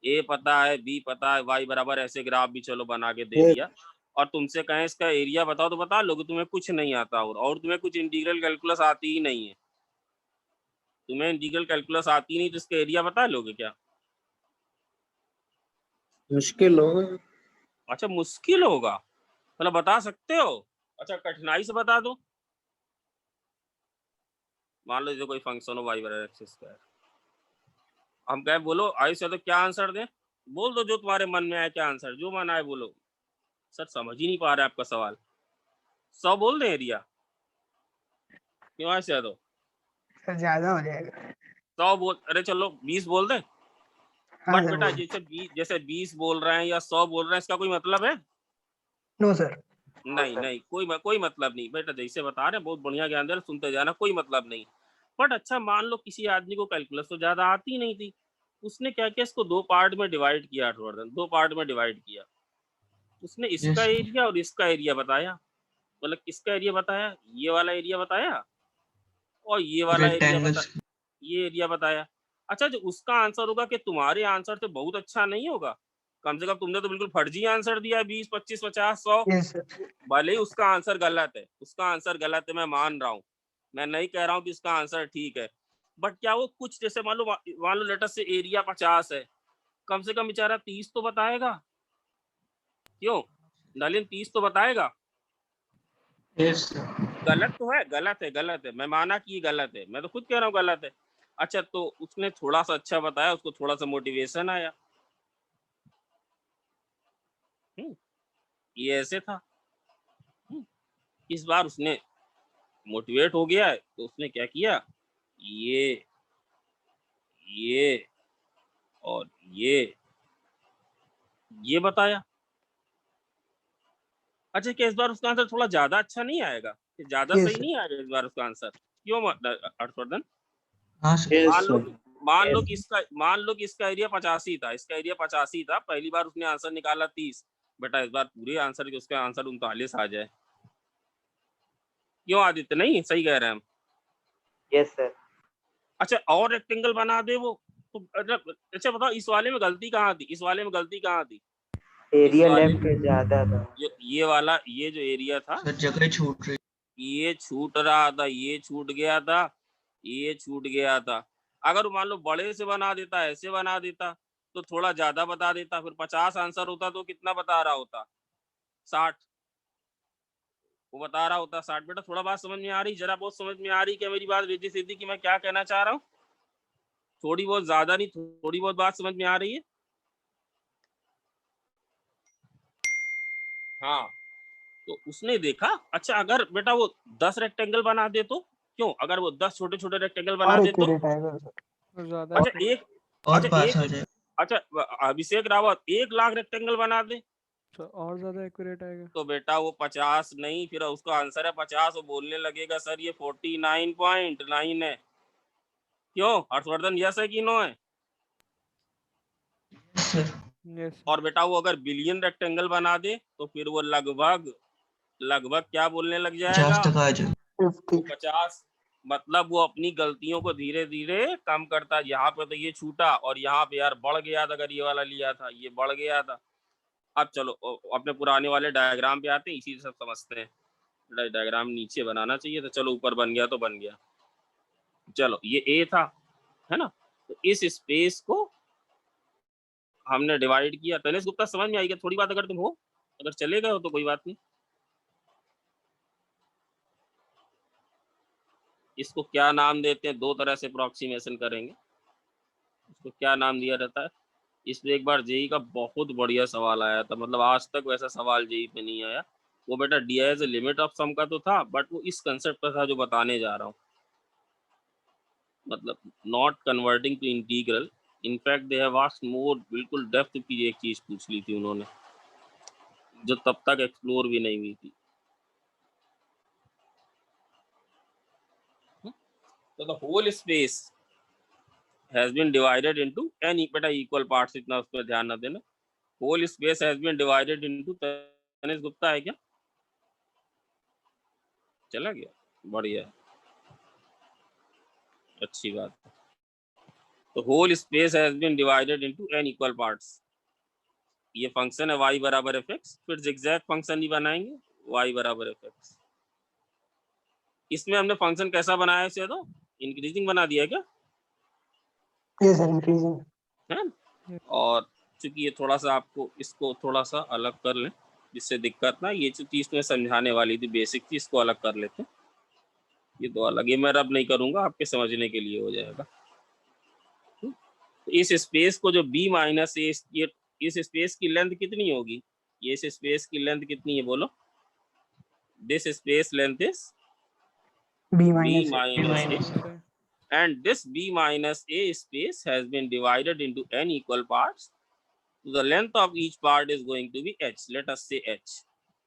A पता है, B पता है, y बराबर ऐसे ग्राफ भी चलो बना के दे Yes. दिया, और तुमसे कहें इसका एरिया बताओ तो बता लोगे, तुम्हें कुछ नहीं आता, और तुम्हें कुछ इंटीग्रल कैलकुलस आती ही नहीं है, तुम्हें इंटीग्रल कैलकुलस आती नहीं, तो इसका एरिया बता लोगे क्या? मुश्किल होगा। अच्छा मुश्किल होगा, मतलब बता सकते हो? अच्छा कठिनाई से बता दो। मान लो जैसे कोई फंक्शन हो y बराबर एक्स स्क्वायर, हम कहे बोलो आई से, तो क्या आंसर दें? बोल दो जो तुम्हारे मन में आए, क्या आंसर जो मन आए बोलो। सर समझ ही नहीं पा रहे आपका सवाल, 100 बोल दें एरिया? क्यों ऐसे तो सर ज्यादा हो जाएगा। 100 बोल, अरे चलो 20 बोल दें। हाँ बट सर बेटा बोल। जैसे 20 बोल रहे हैं या 100 बोल रहे हैं, इसका कोई मतलब है? No sir. नहीं नहीं, कोई मतलब नहीं बेटा, जैसे बता रहे हैं बहुत बढ़िया ज्ञान दे रहे, सुनते जाना, कोई मतलब नहीं। बट अच्छा मान लो किसी आदमी को कैलकुलस तो ज्यादा आती नहीं थी, उसने क्या किया, इसको दो पार्ट में डिवाइड किया, दो पार्ट में डिवाइड किया, उसने इसका यस एरिया और इसका एरिया बताया। मतलब किसका एरिया बताया? ये वाला एरिया बताया, और ये वाला एरिया रेक्टेंगल्स ये एरिया बताया। अच्छा जो उसका आंसर होगा कि तुम्हारे आंसर से बहुत अच्छा नहीं होगा, कम से कम तुमने तो बिल्कुल फर्जी आंसर दिया है, 20 25 50 100। Yes sir. भले ही उसका आंसर गलत है, उसका आंसर गलत है, मैं मान रहा हूँ, मैं नहीं कह रहा हूँ कि उसका आंसर ठीक है, बट क्या वो कुछ, जैसे मान लो लेटर से एरिया 50 है, कम से कम बेचारा 30 तो बताएगा, क्यों नलिन 30 तो बताएगा। यस गलत तो है, गलत है, मैं माना कि ये गलत है, मैं तो खुद कह रहा हूँ गलत है। अच्छा तो उसने थोड़ा सा अच्छा बताया, उसको थोड़ा सा मोटिवेशन आया, ये ऐसे था। इस बार उसने मोटिवेट हो गया है, तो उसने क्या किया, ये और ये बताया। अच्छा क्या इस बार उसका आंसर थोड़ा ज्यादा अच्छा नहीं आएगा, ज्यादा यस सही सर। नहीं आएगा इस बार उसका आंसर? क्यों हर्षवर्धन? हाँ सर यस मान लो सर। मान लो कि इसका एरिया 85 था, इसका एरिया 85 था, पहली बार उसने आंसर निकाला 30, बेटा इस बार पूरे आंसर के उसका आंसर 39 आ जाए। क्यों आदित्य, नहीं सही कह रहे हैं हम? Yes sir. अच्छा और रेक्टेंगल बना दे वो तो, अच्छा बताओ इस वाले में गलती कहाँ थी, इस वाले में गलती कहाँ थी? इस एरिया वाले लेफ्ट ज्यादा था। ये वाला, ये जो एरिया था, सर जगह छूट रही ये छूट रहा था, ये छूट गया था, ये छूट गया था। अगर मान लो बड़े से बना देता, ऐसे बना देता, तो थोड़ा ज्यादा बता देता, फिर 50 आंसर होता तो कितना बता रहा होता? 60 वो बता रहा होता, 60। बेटा थोड़ा बात समझ में आ रही, जरा बहुत समझ में आ रही क्या मेरी बात रिद्धि सिद्धि की, मैं क्या कहना चाह रहा हूँ? थोड़ी बहुत, ज्यादा नहीं, थोड़ी बहुत बात समझ में आ रही है? हाँ तो उसने देखा, अच्छा अगर बेटा वो 10 रेक्टेंगल बना दे तो, क्यों अगर वो 10 छोटे छोटे रेक्टेंगल बना और दे तो, एक्यूरेट आएगा सर। और ज्यादा अच्छा accurate, एक, और अच्छा पास आ एक, जाए। अच्छा अभिषेक रावत 1 लाख रेक्टेंगल बना दे तो और ज्यादा एक्यूरेट आएगा। तो बेटा वो 50 नहीं, फिर उसका आंसर है 50, वो बोलने लगेगा सर ये 49.9 है। क्यों हर्षवर्धन, यस है कि नो है? यस सर यस और बेटा वो अगर बिलियन रेक्टेंगल बना दे तो फिर वो लगभग लगभग क्या बोलने लग 50 जाएगा? तक आ जाए। 50। वो 50 मतलब वो अपनी गलतियों को धीरे धीरे कम करता है। यहाँ पे तो ये छूटा और यहाँ पे यार बढ़ गया था, अगर ये वाला लिया था ये बढ़ गया था। अब चलो अपने पुराने वाले डायग्राम पे आते हैं, इसी से सब समझते हैं। डायग्राम नीचे बनाना चाहिए था, चलो ऊपर बन गया तो बन गया। चलो ये ए था, है ना, तो इस स्पेस को हमने डिवाइड किया। तनिष गुप्ता समझ में आएगा थोड़ी बात, अगर तुम हो, अगर चले गए हो तो कोई बात नहीं। इसको क्या नाम देते हैं, दो तरह से अप्रोक्सीमेशन करेंगे। इसको क्या नाम दिया जाता है, इसमें एक बार जेई का बहुत बढ़िया सवाल आया था, मतलब आज तक वैसा सवाल जेई पे नहीं आया। वो बेटा the as a limit of sum का तो था, बट वो इस कंसेप्ट का था जो बताने जा रहा हूँ, मतलब not converting to integral. In fact they have asked more, बिल्कुल डेप्थ की एक चीज पूछ ली थी उन्होंने जो तब तक एक्सप्लोर भी नहीं हुई थी। तो the whole space has been divided into n बेटा इक्वल पार्ट्स, इतना उस पर ध्यान न देना। Whole space has been divided into, Tanish Gupta है क्या, चला गया, बढ़िया, अच्छी बात है। तो whole space has been divided into n equal parts. ये फंक्शन है y बराबर एफ एक्स, फिर जिगजैग फंक्शन ही बनाएंगे y बराबर एफ एक्स। इसमें हमने फंक्शन कैसा बनाया इसे, तो इंक्रीजिंग बना दिया क्या, Yes sir, increasing. है। Yes. और चूंकि ये थोड़ा सा आपको इसको थोड़ा सा अलग कर लें जिससे दिक्कत ना, ये जो चीज में समझाने वाली थी बेसिक थी, इसको अलग कर लेते हैं। ये दो अलग, ये मैं रब नहीं करूंगा, आपके समझने के लिए हो जाएगा। तो इस स्पेस को जो b माइनस ए, इस स्पेस की लेंथ कितनी होगी, ये इस स्पेस की लेंथ कितनी है बोलो, this space length is B b minus A. minus a, Minus A. and this b minus a space has been divided into n equal parts. So the length of each part is going to be h. Let us say h.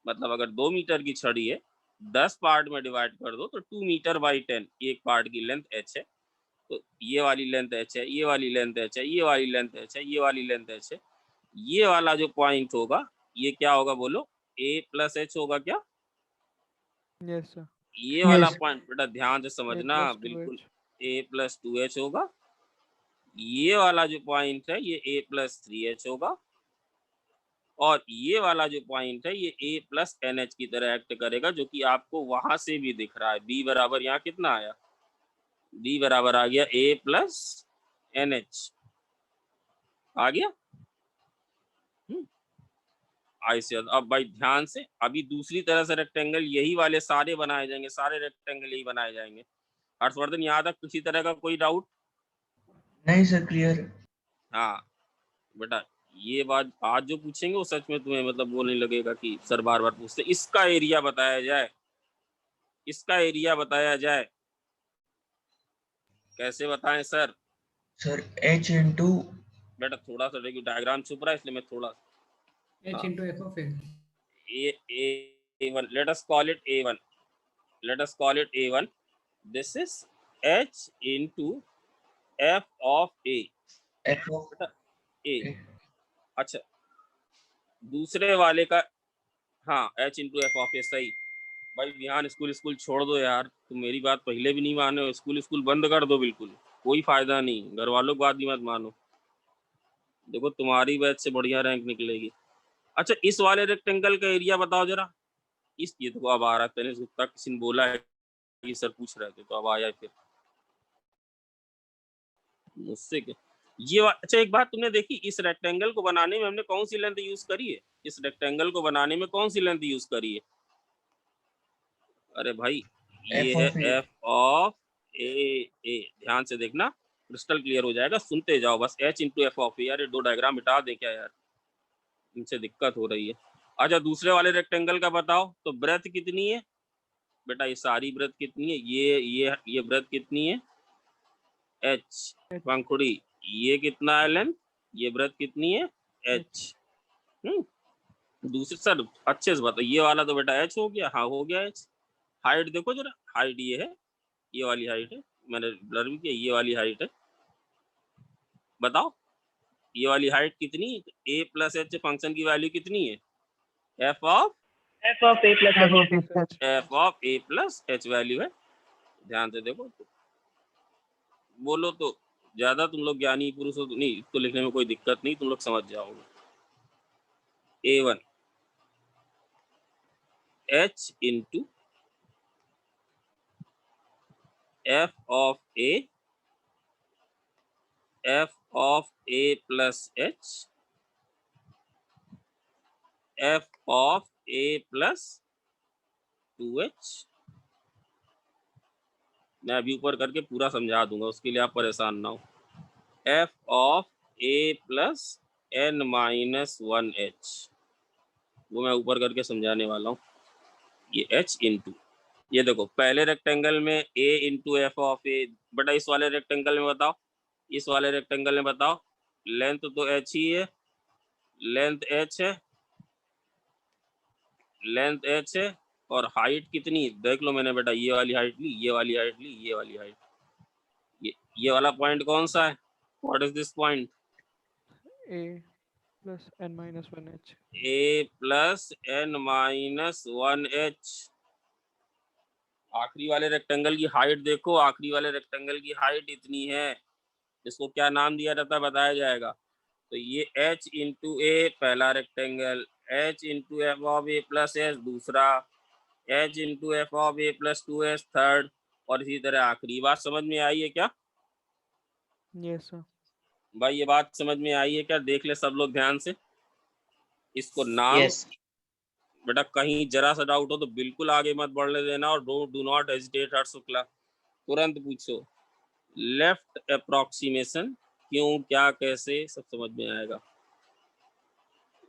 मतलब अगर 2 metre की छड़ी है 10 part में divide कर दो तो 2 metre by 10 एक पार्ट की लेंथ h है। तो ये वाली लेंथ h है, ये वाली लेंथ h है, ये वाली लेंथ h है, ये वाली लेंथ h है। ये वाला जो पॉइंट होगा ये क्या होगा बोलो, a प्लस h होगा क्या, Yes sir. ये वाला Yes. पॉइंट बेटा ध्यान से A समझना, plus 2H. बिल्कुल a प्लस 2h होगा। ये वाला जो पॉइंट है ये a प्लस 3h होगा, और ये वाला जो पॉइंट है ये a प्लस NH की तरह एक्ट करेगा, जो कि आपको वहां से भी दिख रहा है। b बराबर यहाँ कितना आया, b बराबर आ गया a प्लस NH आ गया। ऐसे अब भाई ध्यान से, अभी दूसरी तरह से रेक्टेंगल यही वाले सारे बनाए जाएंगे, सारे रेक्टेंगल यही बनाए जाएंगे। हर्षवर्धन यहाँ तक किसी तरह का कोई डाउट, नहीं सर, क्लियर है। हाँ बेटा ये बात आज जो पूछेंगे वो सच में तुम्हें मतलब वो नहीं लगेगा कि सर बार बार पूछते। इसका एरिया बताया जाए, इसका एरिया बताया जाए, कैसे बताएं सर, सर h इंटू बेटा थोड़ा सा देखिए डायग्राम छुप रहा है इसलिए मैं थोड़ा h into f of a. a1, let us call it a1, let us call it a1, this is h into f of a, f of बेटा a, a। अच्छा दूसरे वाले का, हाँ h into f of a, सही। भाई Vihaan school छोड़ दो यार, तुम मेरी बात पहले भी नहीं माने हो, स्कूल बंद कर दो, बिल्कुल कोई फायदा नहीं, घर वालों की बात भी मत मानो, देखो तुम्हारी बैच से बढ़िया रैंक निकलेगी। अच्छा इस वाले रेक्टेंगल का एरिया बताओ जरा, इस ये तो अब आ रहा है, गुप्ता किसी ने बोला है कि सर पूछ रहे थे तो अब आया फिर मुझसे क्या ये अच्छा एक बात तुमने देखी, इस रेक्टेंगल को बनाने में हमने कौन सी लेंथ यूज करी है, इस रेक्टेंगल को बनाने में कौन सी लेंथ यूज करी है, अरे भाई ये है एफ ऑफ ए, ध्यान से देखना क्रिस्टल क्लियर हो जाएगा, सुनते जाओ बस, h इंटू एफ ऑफ ए। यार ये दो डायग्राम मिटा दे क्या यार, इनसे दिक्कत हो रही है। अच्छा दूसरे वाले रेक्टेंगल का बताओ, तो ब्रेथ कितनी है बेटा, ये सारी ब्रेथ कितनी है, ये ब्रेथ कितनी है h, पंखुड़ी ये कितना है लेंथ, ये ब्रेथ कितनी है h। दूसरे सर अच्छे से बताओ, ये वाला तो बेटा h हो गया, हाँ हो गया h। हाइट देखो जरा, हाइट ये है, ये वाली हाइट है, मैंने ब्लर भी किया, ये वाली हाइट है, बताओ ये वाली हाइट कितनी है, a प्लस h फंक्शन की वैल्यू कितनी है, f of f of a plus h. F of A plus f of a plus h value है। ध्यान से देखो, बोलो तो ज्यादा तुम लोग ज्ञानी पुरुष हो तो नहीं, इसको लिखने में कोई दिक्कत नहीं, तुम लोग समझ जाओगे। A1 H into f of A plus H f of A plus 2H। मैं अभी ऊपर करके पूरा समझा दूंगा, उसके लिए आप परेशान ना हो। f of A plus n minus 1H, वो मैं ऊपर करके समझाने वाला हूँ। ये H इंटू, ये देखो पहले रेक्टेंगल में A इंटू एफ ऑफ ए, बटा इस वाले रेक्टेंगल में बताओ, इस वाले रेक्टेंगल में बताओ, लेंथ तो H ही है, लेंथ H है, लेंथ H है, और हाइट कितनी देख लो मैंने बेटा, ये वाली हाइट ली, ये वाली हाइट ली, ये वाली हाइट, ये वाला पॉइंट कौन सा है? What is this point? A plus n minus 1h. A plus n minus 1H। आखिरी वाले रेक्टेंगल की हाइट देखो, आखिरी वाले रेक्टेंगल की हाइट इतनी है, इसको क्या नाम दिया जाता है बताया जाएगा। तो ये H इंटू ए पहला rectangle, H into F of A plus H दूसरा, H into F of A plus 2H third, और इसी तरह आखिरी। बात समझ में आई है क्या Yes, sir. भाई? ये बात समझ में आई है क्या? देख ले सब लोग ध्यान से, इसको नाम यस बेटा कहीं जरा सा डाउट हो तो बिल्कुल आगे मत बढ़ने देना, और डू नॉट हेजिटेट हर्ष शुक्ला, तुरंत पूछो। लेफ्ट अप्रोक्सीमेशन क्यों, क्या, कैसे, सब समझ में आएगा।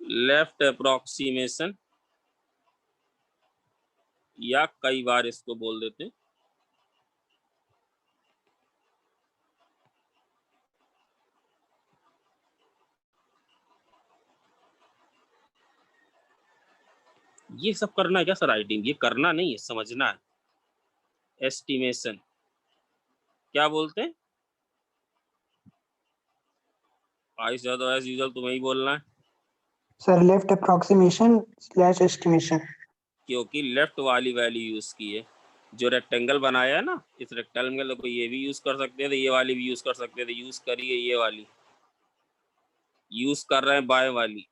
लेफ्ट अप्रोक्सीमेशन, या कई बार इसको बोल देते हैं ये सब करना है क्या सर राइटिंग? ये करना नहीं है, समझना है। एस्टिमेशन क्या बोलते हैं? आई ज्यादा एज यूजुअल तुम्हें ही बोलना है, sir left approximation slash estimation. क्योंकि लेफ्ट वाली वैल्यू यूज की है। जो रेक्टेंगल बनाया है ना, इस रेक्टेंगल को ये भी यूज कर सकते थे, ये वाली भी यूज कर सकते थे, यूज करिए ये वाली, यूज कर रहे हैं बाय वाली।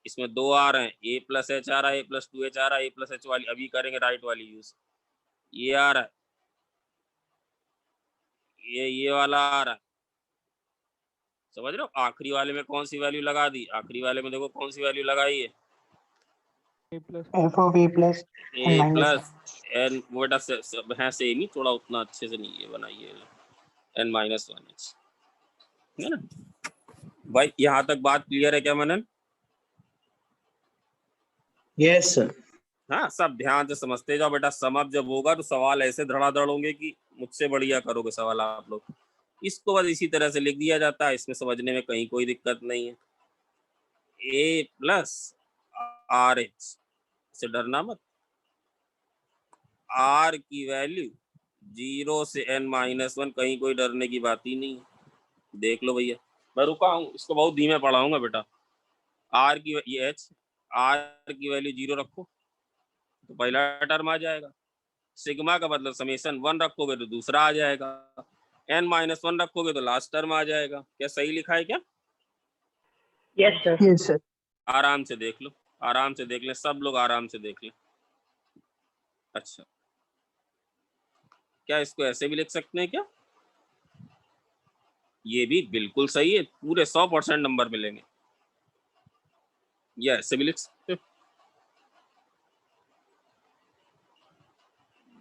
इसमें दो आ रहे हैं, ए प्लस एच आ रहा है, ए प्लस 2H आ रहा है, ए प्लस एच वाली अभी करेंगे राइट वाली यूज। ये आ रहा है, ये वाला आ रहा है, समझ रहे हो? आखिरी वाले में कौन सी वैल्यू लगा दी? आखिरी वाले में देखो कौन सी वैल्यू लगाई है, A plus F of A plus N A minus plus N, वो बेटा है सेम ही, थोड़ा उतना अच्छे से नहीं ये बनाइए, n माइनस 1H, है ना भाई? यहाँ तक बात क्लियर है क्या मनन? यस सर हाँ, सब ध्यान से समझते जाओ बेटा, समझ जब होगा तो सवाल ऐसे धड़ाधड़ होंगे कि मुझसे बढ़िया करोगे सवाल आप लोग। इसको बस इसी तरह से लिख दिया जाता है, इसमें समझने में कहीं कोई दिक्कत नहीं है। ए प्लस आर एच से डरना मत, आर की वैल्यू 0 से n माइनस 1, कहीं कोई डरने की बात ही नहीं। देख लो भैया, मैं रुका हूँ, इसको बहुत धीमे पढ़ाऊंगा बेटा। आर की ये एच, आर की वैल्यू 0 रखो तो पहला टर्म आ जाएगा, सिग्मा का मतलब समेशन 1 रखोगे तो दूसरा आ जाएगा, n माइनस 1 रखोगे तो लास्ट टर्म आ जाएगा। क्या सही लिखा है क्या? Yes sir yes sir. आराम से देख लो, आराम से देख लें सब लोग, आराम से देख लें। अच्छा, क्या इसको ऐसे भी लिख सकते हैं क्या? ये भी बिल्कुल सही है, पूरे 100% नंबर मिलेंगे। ये ऐसे भी लिख सकते हो,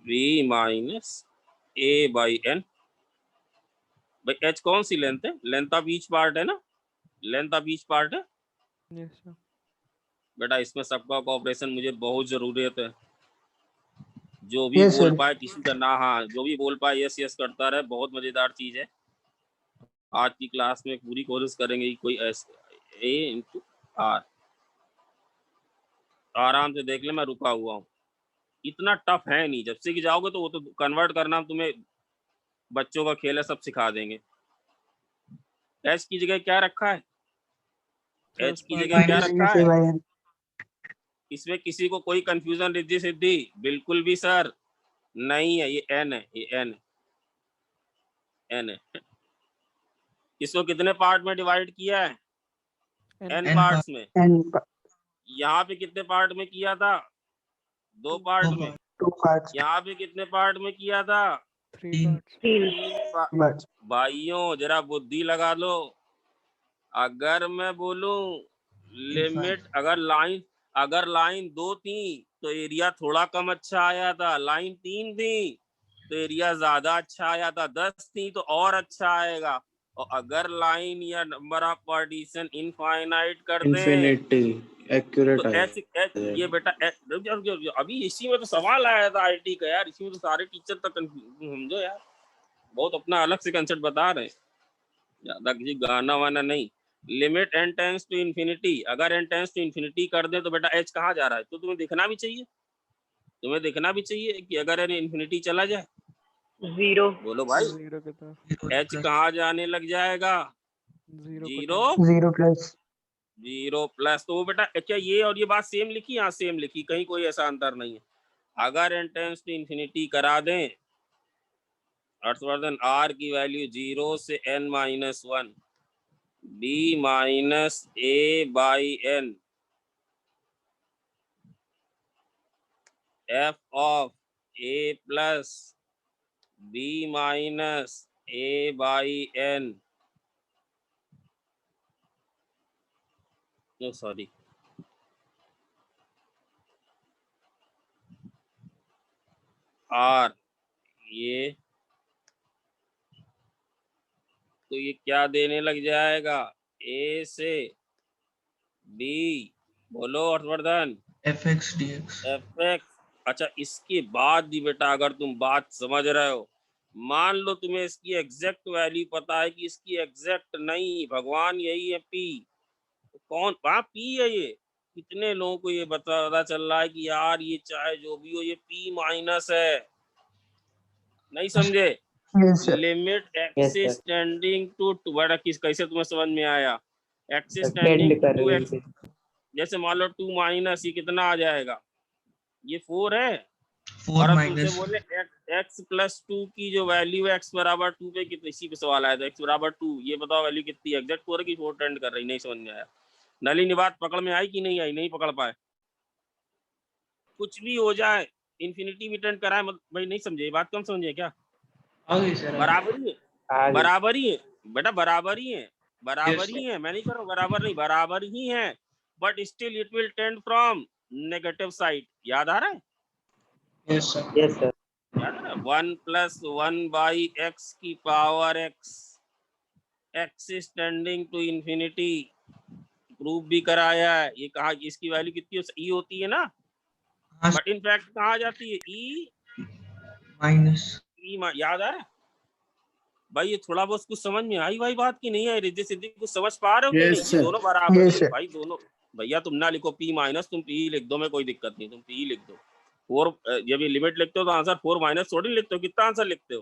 v minus a by n। भाई h कौन सी लेंथ है? लेंथ ऑफ ईच पार्ट है ना, लेंथ ऑफ ईच पार्ट है yes, sir. बेटा। इसमें सबका कोऑपरेशन मुझे बहुत जरूरत है। जो भी Yes, बोल sir. पाए किसी का ना, हाँ जो भी बोल पाए यस यस करता रहे, बहुत मजेदार चीज है। आज की क्लास में पूरी कोशिश करेंगे कि कोई ऐसे ए इंटू आर, आराम से देख ले, मैं रुका हुआ हूँ, इतना टफ है नहीं। जब से कि जाओगे तो वो तो कन्वर्ट करना तुम्हें बच्चों का खेल है, सब सिखा देंगे। एच की जगह क्या रखा है? एच की First जगह क्या माइनस रखा ए है? By N. इसमें किसी को कोई कंफ्यूजन रिद्धि सिद्धि? बिल्कुल भी सर, नहीं है, ये n है, ये n है। इसको कितने पार्ट में डिवाइड किया है? n n पार्ट्स में। and यहाँ पे कितने पार्ट में किया था? 2 पार्ट दो में। part, 2 parts. यहाँ पे कितने पार्ट में किया था? 3 तीन। parts. 3 But भाइयों जरा बुद्धि लगा लो। अगर मैं बोलूं लिमिट, अगर लाइन 2 थी तो एरिया थोड़ा कम अच्छा आया था, लाइन 3 थी तो एरिया ज्यादा अच्छा आया था, 10 थी तो और अच्छा आएगा। और अगर लाइन या नंबर ऑफ पार्टीशन इनफाइनाइट कर दे infinity accurate तो है एच ये बेटा अभी इसी में तो सवाल आया था आईटी का यार, इसी में तो सारे टीचर तक समझो यार, बहुत अपना अलग से कंसेप्ट बता रहे हैं, ज्यादा किसी गाना वाना नहीं। Limit n tends to infinity, अगर n टेंड्स टू इन्फिनिटी कर दे तो बेटा h कहाँ जा रहा है? तो तुम्हें देखना भी चाहिए, कि अगर n इन्फिनिटी चला जाए 0 बोलो भाई 0 के तरफ. h कहाँ जाने लग जाएगा? 0 जीरो 0 plus. 0 प्लस। तो वो बेटा क्या ये और ये बात सेम लिखी? यहाँ सेम लिखी, कहीं कोई ऐसा अंतर नहीं है। अगर n टेंड्स टू इन्फिनिटी करा दें हर्षवर्धन, r की वैल्यू 0 से n-1 b minus a by n f of a plus b minus a by n, no sorry r, ये तो ये क्या देने लग जाएगा? a से b, बोलो हर्षवर्धन। fx dx, fx। अच्छा इसके बाद भी बेटा अगर तुम बात समझ रहे हो, मान लो तुम्हें इसकी एग्जैक्ट वैल्यू पता है कि इसकी एग्जैक्ट नहीं, भगवान यही है p, तो कौन वहाँ p है? ये कितने लोगों को ये पता चल रहा है कि यार ये चाहे जो भी हो ये p माइनस है? नहीं समझे? Yes, sir. Limit Yes, x sir. Tending to बड़ा किस कैसे तुम्हें समझ में आया? x Tend टेंडिंग कर टू रहे x, हैं जैसे मान लो 2 माइनस ये कितना आ जाएगा? ये 4 है। 4 और अब तुमसे minus बोले x प्लस 2 की जो वैल्यू है x बराबर 2 पे कितनी, इसी पे सवाल आया था, x बराबर 2, ये बताओ वैल्यू कितनी है? एग्जैक्ट 4 की 4 टेंड कर रही, नहीं समझ में आया। नलिनी बात पकड़ में आई कि नहीं आई? नहीं पकड़ पाए। कुछ भी हो जाए इन्फिनिटी भी टेंड कराए भाई, नहीं समझे बात? कम समझे क्या? आ गई सर बराबरी है, आगे बराबर ही है बेटा, बराबर ही है, बराबर Yes, ही है। मैं नहीं कर रहा हूँ बराबर नहीं, बराबर ही है, but still it will tend from negative side. याद आ रहा है? yes sir, yes sir याद आ रहा है? 1 प्लस 1 बाई एक्स की power X, X is tending to infinity, proof भी कराया है। ये कहा इसकी वैल्यू कितनी ई होती है ना, हाँ बट इनफैक्ट कहा जाती है ई minus, याद आ रहा है भाई? ये थोड़ा बहुत कुछ समझ में आई भाई बात की नहीं आई? रिद्धि सिद्धि कुछ समझ पा रहे हो कि Yes, नहीं? ये sir. दोनों बराबर Yes, है sir. भाई, दोनों। भैया तुम ना लिखो p माइनस, तुम p लिख दो, में कोई दिक्कत नहीं, तुम p लिख दो। 4 जब ये लिमिट लिखते हो तो आंसर 4 माइनस थोड़ी लिखते हो, कितना आंसर लिखते हो?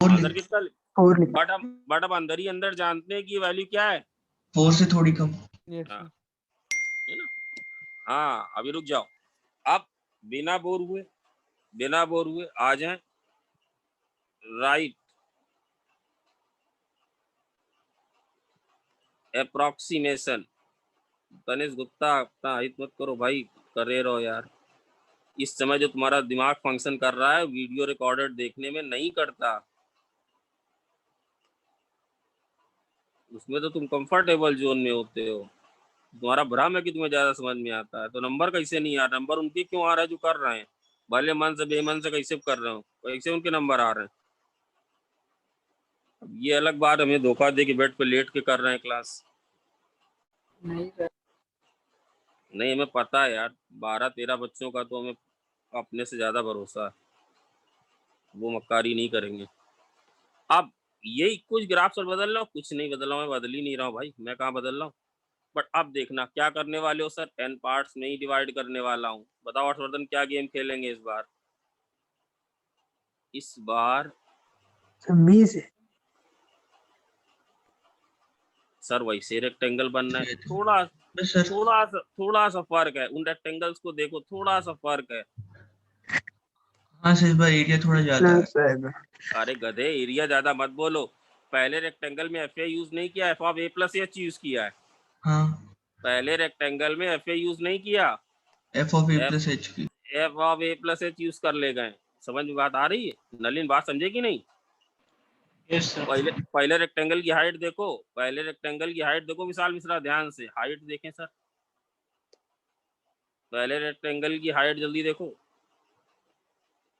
4 आंसर कितना? 4 लिखा. बट अब अंदर ही अंदर जानते हैं कि ये वैल्यू क्या है, 4 से थोड़ी कम, Yes, हाँ, sir. है ना? हाँ अभी रुक जाओ, अब बिना बोर हुए आ जाए राइट अप्रोक्सीमेशन। तनिष गुप्ता अपना हित मत करो भाई, करे रहो यार। इस समय जो तुम्हारा दिमाग फंक्शन कर रहा है वीडियो रिकॉर्डेड देखने में नहीं करता, उसमें तो तुम कंफर्टेबल जोन में होते हो। तुम्हारा भ्रम है कि तुम्हें ज्यादा समझ में आता है, तो नंबर कैसे नहीं आ रहा? नंबर उनके क्यों आ रहा है जो कर रहे हैं, भले मन से बेमन से कैसे कर रहे हो, कैसे उनके नंबर आ रहे हैं? अब ये अलग बात, हमें धोखा दे के बेड पे लेट के कर रहे हैं क्लास। नहीं सर नहीं हमें पता है यार, 12-13 बच्चों का तो हमें अपने से ज्यादा भरोसा है, वो मक्कारी नहीं करेंगे। अब यही कुछ ग्राफ्स और बदल रहा हूँ, कुछ नहीं बदल रहा हूँ, मैं बदल ही नहीं रहा हूँ भाई, मैं कहाँ बदल रहा हूँ। बट अब देखना क्या करने वाले हो सर, n पार्ट्स में ही डिवाइड करने वाला हूँ। बताओ हर्षवर्धन क्या गेम खेलेंगे इस बार? इस बार So 20 है. सर वैसे रेक्टेंगल बनना है, तो थोड़ा बस सर थोड़ा सा फर्क है, उन रेक्टेंगल्स को देखो, थोड़ा सा फर्क है। हाँ सर, इस बार एरिया थोड़ा ज्यादा है। प्लस आएगा। अरे गधे, एरिया ज्यादा मत बोलो। पहले रेक्टेंगल में एफ ए यूज नहीं किया, F of A plus H use किया है। हाँ, पहले रेक्टेंगल में एफ ए यूज नहीं किया, F of A F plus H की। F of A plus H use कर ले गए। समझ में बात आ रही है? नलिन बात समझे कि नहीं? Yes sir. पहले रेक्टेंगल की हाइट देखो, पहले रेक्टेंगल की हाइट देखो विशाल मिश्रा, ध्यान से हाइट देखें सर। पहले रेक्टेंगल की हाइट जल्दी देखो।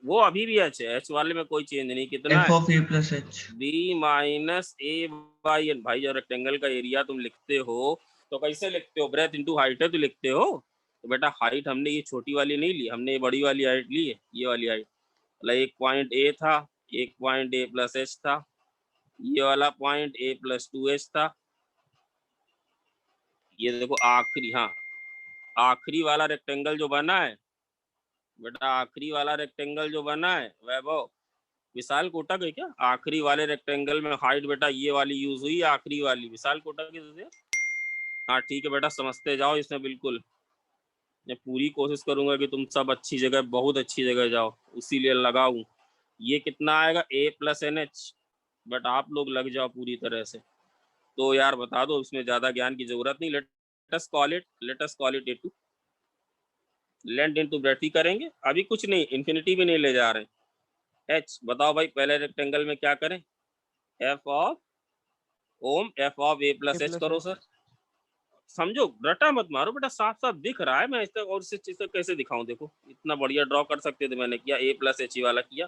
वो अभी भी एच है, एच वाले में कोई चेंज नहीं। कितना एफ है? Of A plus H. B minus A by N. भाई जब रेक्टेंगल का एरिया तुम लिखते हो तो कैसे लिखते हो? ब्रेथ इंटू हाइट है तो लिखते हो। तो बेटा हाइट हमने ये छोटी वाली नहीं ली, हमने ये बड़ी वाली हाइट ली है, ये वाली हाइट। मतलब एक पॉइंट ए था, एक पॉइंट ए प्लस एच था, ये वाला point A plus two H था। ये देखो आखिरी, हाँ आखिरी वाला रेक्टेंगल जो बना है बेटा, आखिरी वाला रेक्टेंगल जो बना है वैभव, विशाल कोटक है क्या? आखिरी वाले रेक्टेंगल में हाइट बेटा ये वाली यूज हुई, आखिरी वाली विशाल कोटक की। हाँ ठीक है बेटा, समझते जाओ इसमें बिल्कुल। मैं पूरी कोशिश करूंगा कि तुम सब अच्छी जगह, बहुत अच्छी जगह जाओ, इसीलिए लगाऊं। ये कितना आएगा? A plus N H. But आप लोग लग जाओ पूरी तरह से। तो यार बता दो, इसमें ज्यादा ज्ञान की जरूरत नहीं। Let us call it A two length into breadth ही करेंगे। अभी कुछ नहीं, इन्फिनिटी भी नहीं ले जा रहे। एच बताओ भाई, पहले रेक्टेंगल में क्या करें? एफ ऑफ ओम F of A plus H करो सर। समझो, रटा मत मारो बेटा, साफ साफ दिख रहा है। मैं इस तक और इस चीज को कैसे दिखाऊं? देखो इतना बढ़िया ड्रॉ कर सकते थे, मैंने किया, ए प्लस एच वाला किया।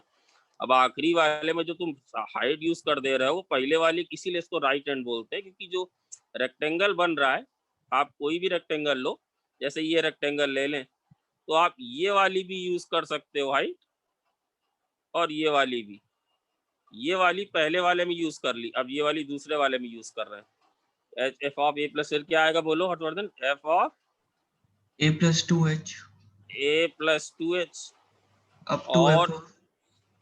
अब आखिरी वाले में जो तुम हाइट यूज कर दे रहे हो, वो पहले वाले, इसीलिए इसको राइट हैंड बोलते हैं, क्योंकि जो रेक्टेंगल बन रहा है, आप कोई भी रेक्टेंगल लो, जैसे ये रेक्टेंगल ले लें, तो आप ये वाली भी यूज कर सकते हो हाइट, और ये वाली भी। ये वाली पहले वाले में यूज कर ली, अब ये वाली दूसरे वाले में यूज कर रहे हैं। एफ ऑफ ए प्लस क्या आएगा बोलो Harshvardhan? F of A plus two H A plus two H. Up to F और ऑफ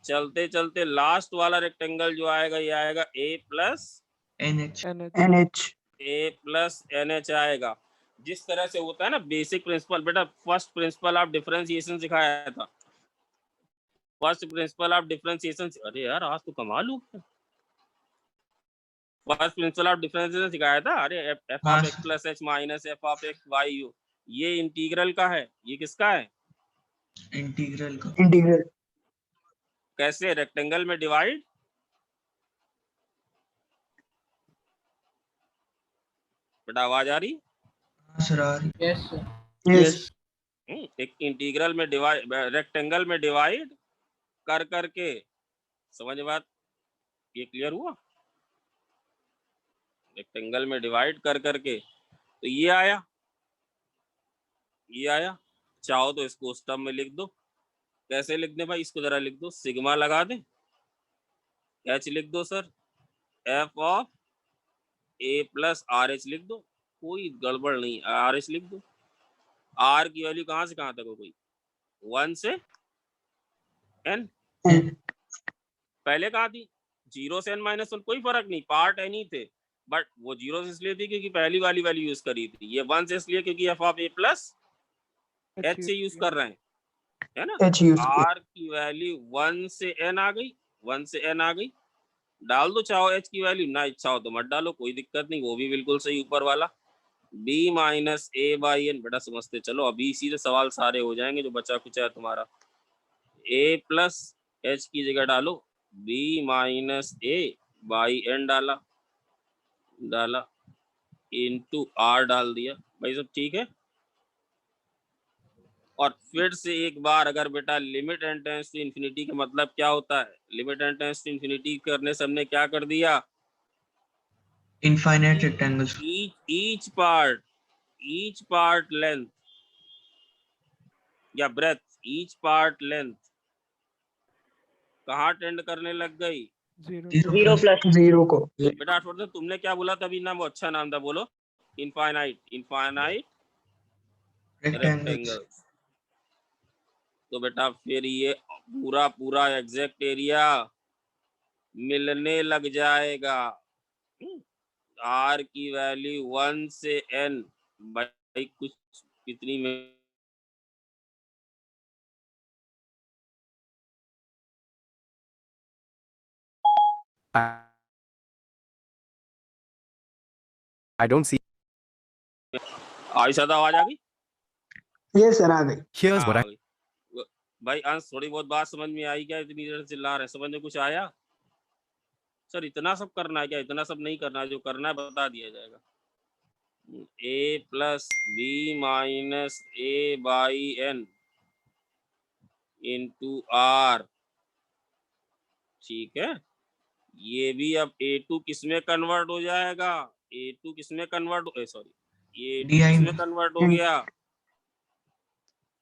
चलते चलते लास्ट वाला रेक्टेंगल जो आएगा, ये आएगा A plus N H. NH। A plus N H आएगा। जिस तरह से होता है ना बेसिक प्रिंसिपल, बेटा फर्स्ट प्रिंसिपल ऑफ डिफरेंशिएशन सिखाया था। फर्स्ट प्रिंसिपल ऑफ डिफरेंशिएशन, अरे यार आज तो कमाल हो गया। फर्स्ट प्रिंसिपल ऑफ डिफरेंशिएशन सिखाया था। अरे एफ हाँ of x sir. Plus H minus F of x why you, ये इंटीग्रल का है। ये किसका है? इंटीग्रल का। इंटीग्रल। कैसे? रेक्टेंगल में डिवाइड। बेटा आवाज आ रही? हाँ सर, आ रही। Yes sir. यस। एक इंटीग्रल में डिवाइड, रेक्टेंगल में डिवाइड कर करके। समझ बात? ये क्लियर हुआ? रेक्टेंगल में डिवाइड कर करके तो ये आया, ये आया। चाहो तो इसको उस टर्म में लिख दो। कैसे लिख दें भाई? इसको जरा लिख दो, सिग्मा लगा दें, एच लिख दो sir, F of A plus R H लिख दो, कोई गड़बड़ नहीं, आर एच लिख दो। आर की वैल्यू कहाँ से कहाँ तक हो गई? 1 से n। पहले कहा थी 0 से n माइनस 1, कोई फर्क नहीं, पार्ट एन ही थे। बट वो 0 से इसलिए थी क्योंकि पहली वाली वैल्यू यूज करी थी। ये 1 से इसलिए क्योंकि F of A plus H से यूज कर रहे हैं, है ना? H यूज किया। आर की वैल्यू 1 से n आ गई, 1 से n आ गई। डाल दो चाहो एच की वैल्यू, ना इच्छा हो तो मत डालो, कोई दिक्कत नहीं, वो भी बिल्कुल सही ऊपर वाला। b minus A by N. बेटा समझते चलो, अभी इसी से सवाल सारे हो जाएंगे जो बचा कुचा है तुम्हारा। a प्लस एच की जगह डालो b minus A by N, डाला इनटू आर डाल दिया। भाई सब ठीक है? और फिर से एक बार, अगर बेटा limit N tends to infinity का मतलब क्या होता है? Limit N tends to infinity करने से हमने क्या कर दिया? Infinite rectangles. Each part length या ब्रेथ, ईच पार्ट लेंथ कहाँ टेंड करने लग गई? जीरो प्लस जीरो को। बेटा तुमने क्या बोला तभी ना, वो अच्छा नाम था, बोलो। Infinite rectangles. रेक्टेंगल्स। तो बेटा फिर ये पूरा पूरा एग्जैक्ट एरिया मिलने लग जाएगा। आर की वैल्यू 1 से n, भाई कुछ कितनी में I don't see. आयशा आवाज आ गई? यस सर, आ गई। Here's what हाँ, I. आ गई। भाई अंश, थोड़ी बहुत बात समझ में आई क्या? इतनी देर से चिल्ला रहे, समझ में कुछ आया? सर इतना सब करना है क्या? इतना सब नहीं करना है, जो करना है बता दिया जाएगा। a plus B minus A by N into R, ठीक है। ये भी अब A2 किस में कन्वर्ट हो जाएगा? A2 किस में कन्वर्ट सॉरी A2 DI किस में। में कन्वर्ट हो गया?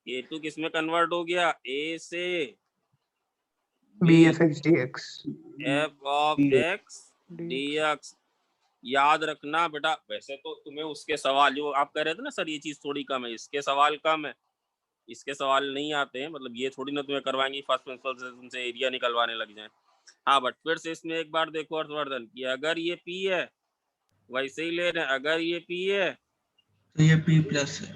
A2 किस में कन्वर्ट हो गया? A से B F X D X. f of x dx। याद रखना बेटा, वैसे तो तुम्हें उसके सवाल जो आप कह रहे थे ना सर ये चीज थोड़ी कम है, इसके सवाल कम है, इसके सवाल नहीं आते हैं, मतलब ये थोड़ी ना तुम्हें करवाएंगे फर्स्ट प्रिंसिपल से तुमसे एरिया निकलवाने लग जाए। हाँ बट फिर से इसमें एक बार देखो हर्षवर्धन कि अगर ये P है वैसे ही ले रहे हैं, अगर ये P है तो ये P प्लस है।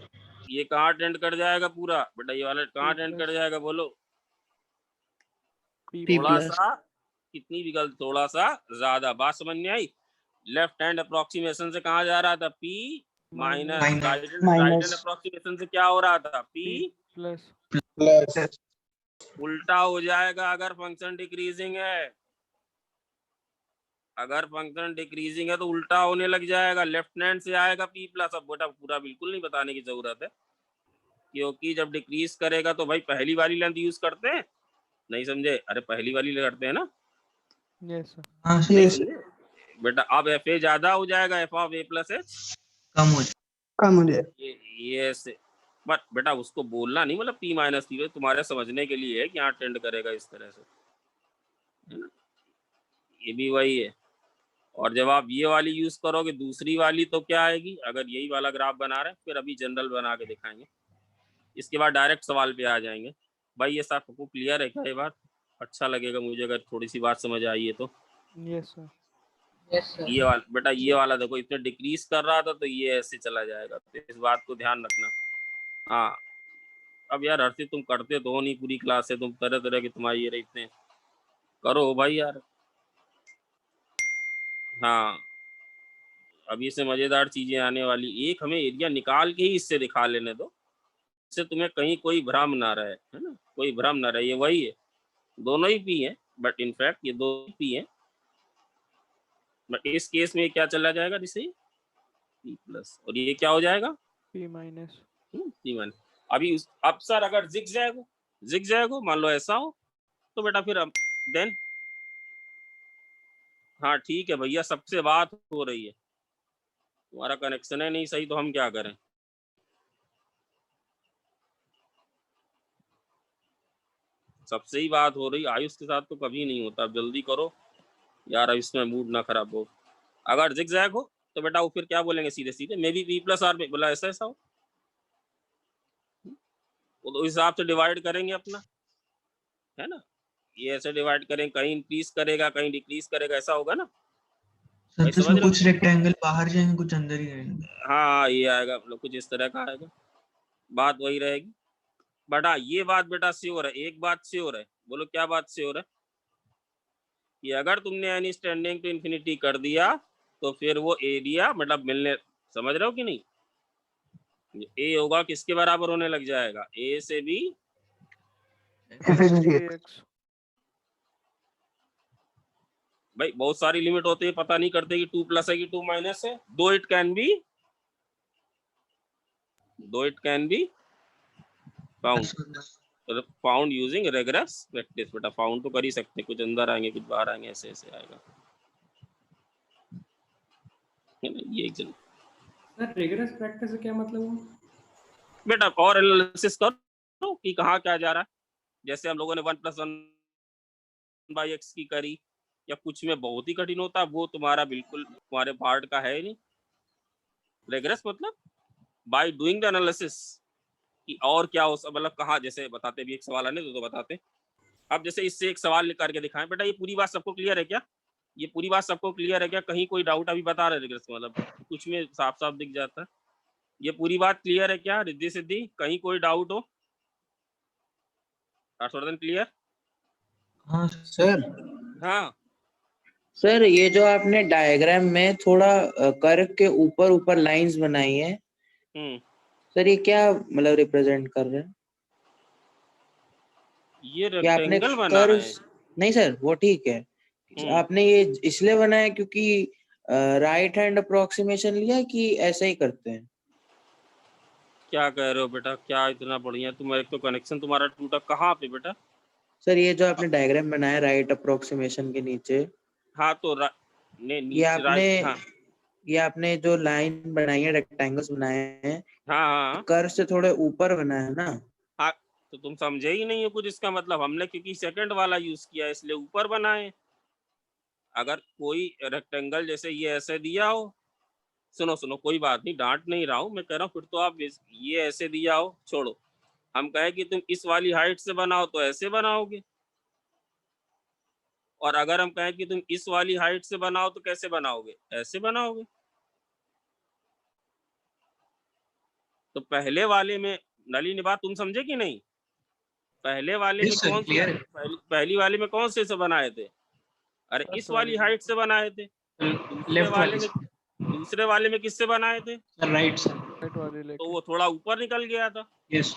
ये कहाँ टेंड कर जाएगा पूरा बेटा? ये वाला कहाँ टेंड कर जाएगा बोलो? P P थोड़ा plus। सा, कितनी भी गलत, थोड़ा सा ज्यादा। बात समझ में आई? लेफ्ट हैंड अप्रोक्सीमेशन से कहाँ जा रहा था? P minus. Minus। Right hand approximation से क्या हो रहा था? P plus Plus। उल्टा हो जाएगा अगर फंक्शन डिक्रीजिंग है। अगर फंक्शन डिक्रीजिंग है तो उल्टा होने लग जाएगा, लेफ्ट हैंड से आएगा P प्लस। अब बेटा पूरा बिल्कुल नहीं बताने की जरूरत है, क्योंकि जब डिक्रीज करेगा तो भाई पहली वाली लेंथ यूज करते हैं, नहीं समझे? अरे पहली वाली करते हैं ना, yes sir हाँ सर, नहीं यस समझे बेटा? अब एफ ए ज्यादा हो जाएगा, F of A plus H कम हो जाए। कम हो जाए। ये ऐसे। बट बेटा उसको बोलना नहीं, मतलब P माइनस P तुम्हारे समझने के लिए है कि यहाँ टेंड करेगा इस तरह से, है ना? ये भी वही है। और जब आप ये वाली यूज करोगे दूसरी वाली तो क्या आएगी? अगर यही वाला ग्राफ बना रहे हैं, फिर अभी जनरल बना के दिखाएंगे, इसके बाद डायरेक्ट सवाल पे आ जाएंगे। भाई ये सबको क्लियर है क्या? ये बात अच्छा लगेगा मुझे अगर थोड़ी सी बात समझ आई है तो। yes sir ये वाला बेटा, ये वाला देखो इतना डिक्रीज कर रहा था तो ये ऐसे चला जाएगा, तो इस बात को ध्यान रखना। हाँ अब यार हर्षित तुम करते तो हो नहीं पूरी क्लास से, तुम तरह तरह के तुम्हारे ये रहते करो भाई यार। हाँ अभी से मजेदार चीजें आने वाली। एक हमें एरिया निकाल के ही इससे दिखा लेने दो, इससे तुम्हें कहीं कोई भ्रम ना रहे, है ना? कोई भ्रम ना रहे। ये वही है, दोनों ही P है, बट इनफैक्ट ये दो P है, बट इस केस में क्या चला जाएगा जिसे P प्लस, और ये क्या हो जाएगा? P minus P minus. अभी अब सर अगर जिग हो मान लो ऐसा हो तो बेटा फिर अब देन हाँ ठीक है भैया, सबसे बात हो रही है, तुम्हारा कनेक्शन है नहीं सही तो हम क्या करें? सबसे ही बात हो रही, आयुष के साथ तो कभी नहीं होता। अब जल्दी करो यार, अब इसमें मूड ना खराब हो। अगर जिगजैग हो तो बेटा वो फिर क्या बोलेंगे सीधे सीधे, may be P plus R में बोला ऐसा ऐसा हो, वो तो हिसाब से डिवाइड करेंगे अपना, है ना? ये ऐसे डिवाइड करें, कहीं इंक्रीज करेगा कहीं डिक्रीज करेगा, ऐसा होगा ना? सर भाई तो समझ इसमें रहे हो? कुछ रेक्टेंगल बाहर जाएंगे, कुछ अंदर ही रहेंगे। हाँ ये आएगा, मतलब कुछ इस तरह का आएगा, बात वही रहेगी। बट हाँ ये बात बेटा श्योर है, एक बात श्योर है, बोलो क्या बात श्योर है? कि अगर तुमने एन स्टैंडिंग टू इन्फिनिटी कर दिया तो फिर वो एरिया मतलब मिलने, समझ रहे हो कि नहीं? ए होगा किसके बराबर होने लग जाएगा? ए से भी F X D x. dx भाई बहुत सारी लिमिट होती है, पता नहीं करते कि 2 प्लस है कि 2 माइनस है। दो it can be found using regular practice. बेटा फाउंड तो कर ही सकते, कुछ अंदर आएंगे कुछ बाहर आएंगे, ऐसे ऐसे आएगा, है ना? ये सर रिगरस प्रैक्टिस से क्या मतलब हुआ? बेटा और एनालिसिस करो कि कहाँ क्या जा रहा है। जैसे हम लोगों ने 1 + 1/x की करी, या कुछ में बहुत ही कठिन होता है, वो तुम्हारा बिल्कुल तुम्हारे पार्ट का है ही नहीं। रेगरस मतलब बाय डूइंग द एनालिसिस कि और क्या हो, मतलब कहाँ, जैसे बताते भी एक सवाल आने तो बताते। अब जैसे इससे एक सवाल करके दिखाएं। बेटा ये पूरी बात सबको क्लियर है क्या? ये पूरी बात सबको क्लियर है क्या? कहीं कोई डाउट अभी बता रहे रेगरस मतलब कुछ में साफ साफ दिख जाता है। ये पूरी बात क्लियर है क्या रिद्धि सिद्धि? कहीं कोई डाउट हो? हर्षवर्धन क्लियर? हाँ सर हाँ सर ये जो आपने डायग्राम में थोड़ा कर्व के ऊपर ऊपर लाइंस बनाई है, सर ये क्या मतलब रिप्रेजेंट कर रहे हैं? ये ये आपने रेक्टेंगल बना कर्व, है। नहीं सर वो ठीक है, आपने ये इसलिए बनाया क्योंकि राइट हैंड अप्रोक्सीमेशन लिया कि ऐसा ही करते हैं? क्या कह रहे हो बेटा, क्या इतना बढ़िया, तुम्हारा एक तो कनेक्शन तुम्हारा टूटा कहाँ पे बेटा? सर ये जो आपने डायग्राम बनाया राइट अप्रोक्सीमेशन के नीचे, हाँ तो ये नीचे आपने राइट, हाँ ये आपने जो लाइन बनाई है, रेक्टेंगल्स बनाए हैं, हाँ हाँ कर्व से थोड़े ऊपर बना है ना? हाँ, तो तुम समझे ही नहीं हो कुछ इसका मतलब। हमने क्योंकि सेकंड वाला यूज किया इसलिए ऊपर बनाए। अगर कोई रेक्टेंगल जैसे ये ऐसे दिया हो, सुनो सुनो कोई बात नहीं, डांट नहीं रहा हूँ मैं, कह रहा हूँ फिर तो आप ये ऐसे दिया हो, छोड़ो, हम कहें कि तुम इस वाली हाइट से बनाओ तो ऐसे बनाओगे, और अगर हम कहें कि तुम इस वाली हाइट से बनाओ तो कैसे बनाओगे, ऐसे बनाओगे। तो पहले वाले में नलिनी बात तुम समझे कि नहीं? पहले वाले में Yes, sir, कौन सी clear है। पहली वाले में कौन से बनाए थे? अरे इस वाली हाइट से बनाए थे। लेफ्ट वाली से। दूसरे वाले में किससे बनाए थे? Sir right sir. राइट वाली तो लेके। वो थोड़ा ऊपर निकल गया था। यस।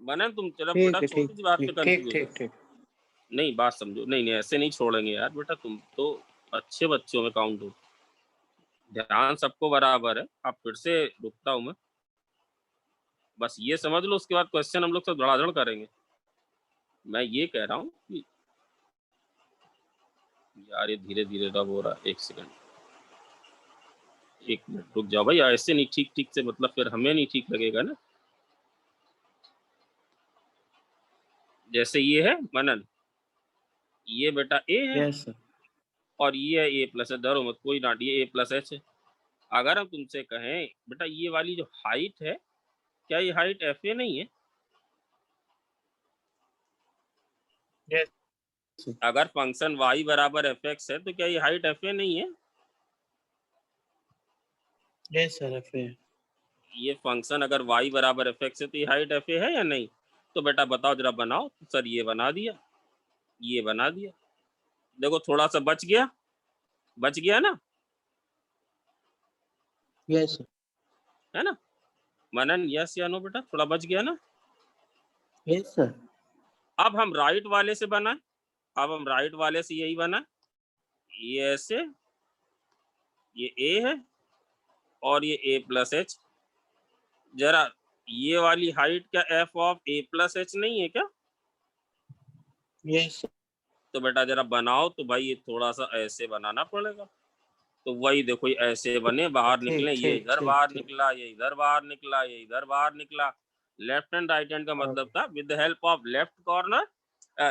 बनन तुम चलो ठीक बेटा, है, छोटी सी बात पे ठीक ठीक कंफ्यूज ठीक ठीक। नहीं, बात समझो। नहीं नहीं ऐसे नहीं छोड़ेंगे यार बेटा, तुम तो अच्छे बच्चों में काउंट हो। ध्यान सबको बराबर है। अब फिर से रुकता हूँ मैं, बस ये समझ लो, उसके बाद क्वेश्चन हम लोग सब धड़ाधड़ करेंगे। मैं ये कह रहा हूँ कि यार ये धीरे धीरे रब हो रहा है। एक सेकंड, एक मिनट रुक जाओ भाई, ऐसे नहीं ठीक ठीक से, मतलब फिर हमें नहीं ठीक लगेगा ना। जैसे ये है मनन, ये बेटा ए है यस सर। और ये है ए प्लस है, डरो मत, कोई डांट, ये ए प्लस एच है। अगर हम तुमसे कहें बेटा ये वाली जो हाइट है, क्या ये हाइट एफ ए नहीं है? यस अगर फंक्शन y बराबर एफ एक्स है तो क्या ये हाइट एफ ए नहीं है? Yes sir F A. ये फंक्शन अगर y बराबर एफ एक्स है तो ये हाइट एफ ए है या नहीं? तो बेटा बताओ जरा, बनाओ। तो सर ये बना दिया, ये बना दिया, देखो थोड़ा सा बच गया ना, यस सर। है ना मनन? यस या नो बेटा, थोड़ा बच गया ना। Yes sir. अब हम राइट वाले से बनाए, अब हम राइट वाले से यही बना, ये ऐसे, ये ए है और ये ए प्लस एच। जरा ये वाली हाइट क्या F of A plus H नहीं है क्या? यस तो बेटा जरा बनाओ तो भाई, ये थोड़ा सा ऐसे बनाना पड़ेगा। तो वही देखो, ये ऐसे बने, बाहर निकले, ठीक ये ठीक इधर ठीक बाहर ठीक। निकला, ये इधर बाहर निकला, ये इधर बाहर निकला। लेफ्ट हैंड राइट हैंड का मतलब था with the help of left corner,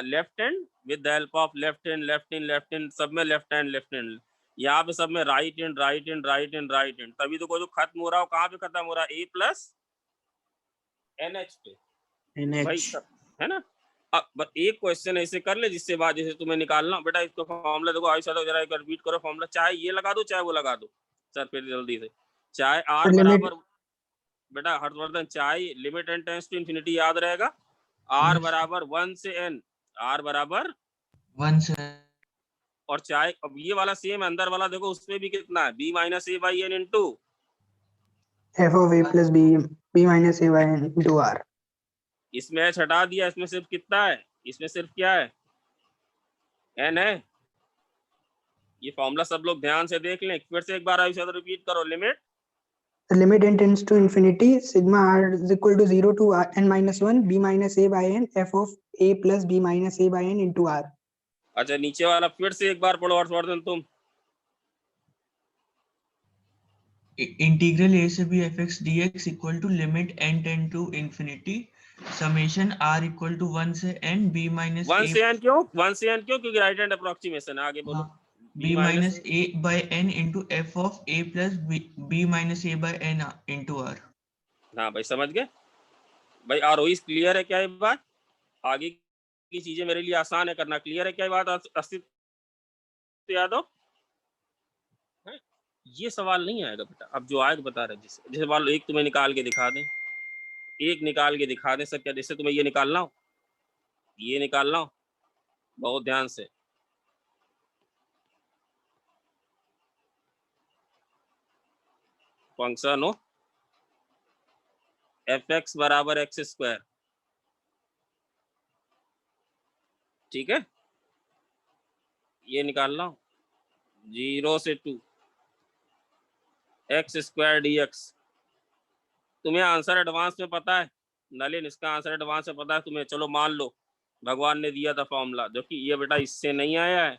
left hand with the help of left hand, सब में लेफ्ट हैंड। यहाँ पे सब में right hand right hand right hand right hand. तभी तो कोई जो खत्म हो रहा हो, कहाँ पे खत्म हो रहा है? ए प्लस एन एच पे एन भाई, एच। है ना। अब बस एक क्वेश्चन ऐसे कर ले जिससे बात, जैसे तुम्हें निकालना बेटा, इसको फॉर्मूला देखो, आई चलो जरा एक बार रिपीट करो फॉर्मूला, चाहे ये लगा दो चाहे वो लगा दो सर, फिर जल्दी से। चाहे आर लिमिट बराबर, बेटा हर्षवर्धन, चाहे limit N tends to infinity याद रहेगा, आर बराबर 1 से एन, आर बराबर 1 से, और चाहे अब ये वाला सेम अंदर वाला देखो, उसमें भी कितना है, B minus A by N into, F of A plus B minus A by N into R. इसमें एच हटा दिया, इसमें सिर्फ कितना है, इसमें सिर्फ क्या है, एन है। ये फॉर्मूला सब लोग ध्यान से देख लें, फिर से एक बार आई से रिपीट करो, limit The limit n tends to infinity, sigma r is equal to 0 to n minus 1 b minus a by n f of a plus b minus a by n into r. अच्छा नीचे वाला फिर से एक बार पढ़ो हर्षवर्धन तुम। Integral A से B F X D X equal to limit N tend to infinity summation R equal to 1 से एन बी माइनस 1 से n क्यों, 1 से n क्यों? क्योंकि राइट हैंड अप्रोक्सीमेशन। आगे बोलो। B minus A by N into F of A plus B minus A by N into R. हाँ भाई समझ गए भाई, आर क्लियर है क्या ये बात? आगे की चीजें मेरे लिए आसान है करना, क्लियर है क्या ये बात अस्तित्व यादव? ये सवाल नहीं आएगा बेटा, अब जो आएगा बता रहे, जैसे मान लो एक तुम्हें निकाल के दिखा दें, एक निकाल के दिखा दें सर, क्या जैसे तुम्हें ये निकालना हो, ये निकालना हो, बहुत ध्यान से, फंक्शन हो fx बराबर एक्स स्क्वायर, ठीक है, ये निकालना 0 से 2 एक्स स्क्वायर dx। तुम्हें आंसर एडवांस में पता है नलिन, इसका आंसर एडवांस में पता है तुम्हें, चलो मान लो भगवान ने दिया था फॉर्मूला, जो कि ये बेटा इससे नहीं आया है,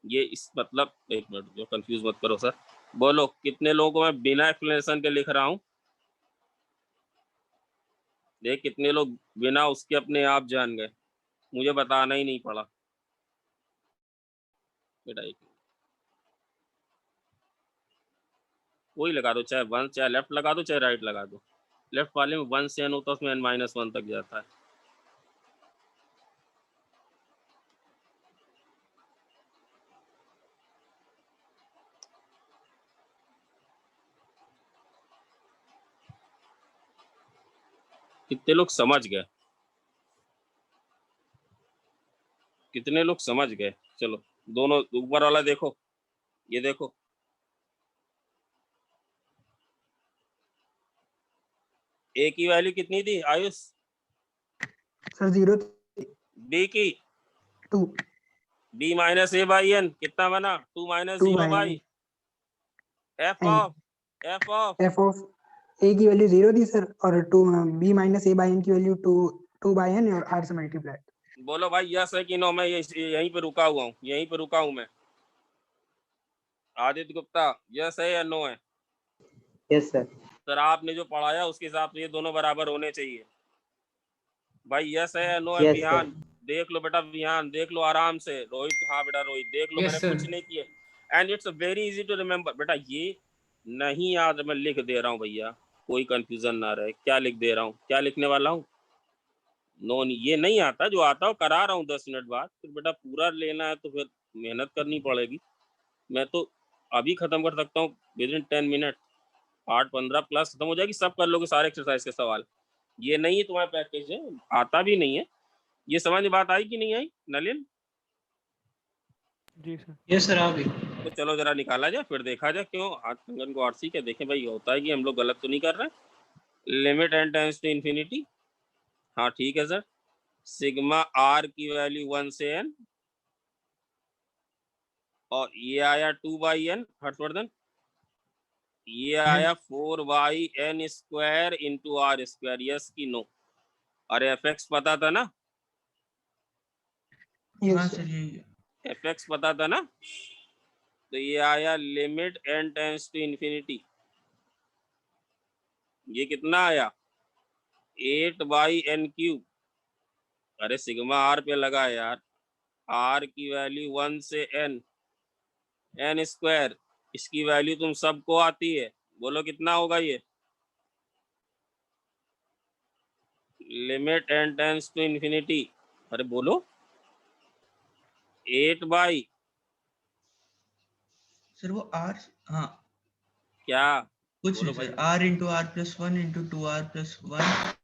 ये इस मतलब एक मिनट जो कंफ्यूज मत करो सर। बोलो कितने लोगों को मैं बिना एक्सप्लेनेशन के लिख रहा हूँ, देख कितने लोग बिना उसके अपने आप जान गए, मुझे बताना ही नहीं पड़ा बेटा। एक कोई लगा दो, चाहे 1 चाहे लेफ्ट लगा दो चाहे राइट लगा दो, लेफ्ट वाले में 1 से n होता है, उसमें n-1 तक जाता है। कितने लोग समझ गए, कितने लोग समझ गए? चलो दोनों ऊपर वाला देखो, ये देखो ए की वैल्यू कितनी थी आयुष? सर 0 बी की 2 b minus A by N कितना बना? 2 minus 2 zero by by F n। Of f of a की वैल्यू 0 थी सर, और 2 b minus a by n की वैल्यू 2 by n और r से मल्टीप्लाई। बोलो भाई यस है कि नो? मैं यहीं पे रुका हुआ हूँ, यहीं पे रुका हूँ मैं। आदित्य गुप्ता यस है या नो है? Yes sir. सर आपने जो पढ़ाया उसके हिसाब से ये दोनों बराबर होने चाहिए भाई, यस है या नो है? Yes, विहान देख लो बेटा, विहान देख लो आराम से। रोहित, हाँ बेटा रोहित देख लो, Yes, मैंने sir. कुछ नहीं किया, and it's very easy to remember. बेटा ये नहीं याद, मैं लिख दे रहा हूँ भैया, कोई कंफ्यूजन ना रहे। क्या लिख दे रहा हूँ, क्या लिखने वाला हूँ? नो ये नहीं आता, जो आता हो करा रहा हूँ 10 मिनट बाद, फिर बेटा पूरा लेना है तो फिर मेहनत करनी पड़ेगी। मैं तो अभी खत्म कर सकता हूँ विद इन 10 मिनट, 8-15 प्लस खत्म हो जाएगी, सब कर लोगे सारे एक्सरसाइज के सवाल। ये नहीं है तुम्हारे पैकेज है, आता भी नहीं है। ये समझ में बात आई कि नहीं आई नलिन? जी सर। Yes, sir. आ गई। तो चलो जरा निकाला जाए, फिर देखा जाए क्यों हाथ कंगन को आरसी के देखें भाई होता है कि हम लोग गलत तो नहीं कर रहे हैं। Limit n tends to infinity, हाँ ठीक है सर, सिग्मा r की वैल्यू 1 से n, और ये आया 2/n हर्षवर्धन, ये आया 4/n square into r square. Yes की नो? अरे fx पता था ना? हाँ यस सर यही है। fx पता था ना? तो ये आया limit n tends to infinity, ये कितना आया? 8/n³। अरे सिग्मा r पे लगा यार, r की वैल्यू 1 से n स्क्वायर, इसकी वैल्यू तुम सबको आती है, बोलो कितना होगा ये? Limit n tends to infinity, अरे बोलो 8 सर वो r, हाँ क्या? कुछ बोलो नहीं भाई। Sir, r into r plus 1 into 2r plus 1।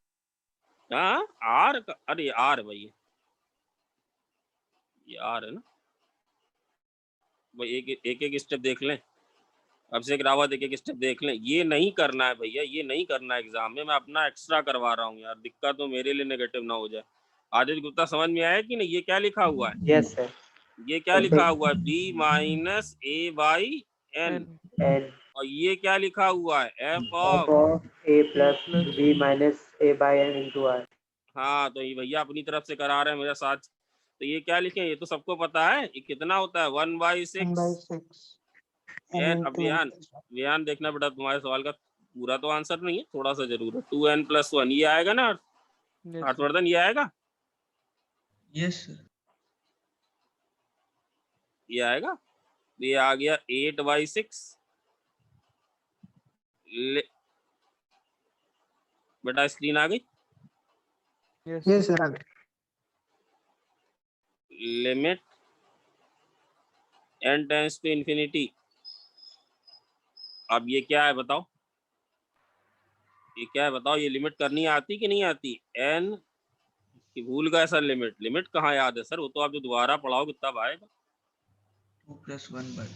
हाँ r का, अरे r भाई ये r है ना भाई। एक स्टेप देख लें, अभिषेक रावत एक स्टेप देख लें। ये नहीं करना है भैया, ये नहीं करना है एग्जाम में, मैं अपना एक्स्ट्रा करवा रहा हूँ यार, दिक्कत तो मेरे लिए नेगेटिव ना हो जाए। आदित्य गुप्ता समझ में आया कि नहीं? ये क्या लिखा हुआ है? Yes sir. ये क्या लिखा हुआ है? b minus A by N, N और ये क्या लिखा हुआ है? f of of A plus B minus A by N into R. हाँ तो ये भैया अपनी तरफ से करा रहे हैं मेरे साथ। तो ये क्या लिखे? ये तो सबको पता है, ये कितना होता है? 1/6। 1/6 n अब into n plus 1। ध्यान देखना बेटा, तुम्हारे सवाल का पूरा तो आंसर नहीं है, थोड़ा सा जरूर है। 2n+1 ये आएगा ना Yes, sir. हर्षवर्धन? ये आएगा, यस सर। ये आएगा। तो ये आ गया 8/6। बेटा स्क्रीन आ गई? Yes, yes sir. Sir. Limit n tends to infinity, अब ये क्या है बताओ? ये क्या है बताओ? ये लिमिट करनी आती कि नहीं आती? n की भूल गए सर, लिमिट कहाँ याद है सर? वो तो आप जो दोबारा पढ़ाओगे तब आएगा। 2 + 1/n।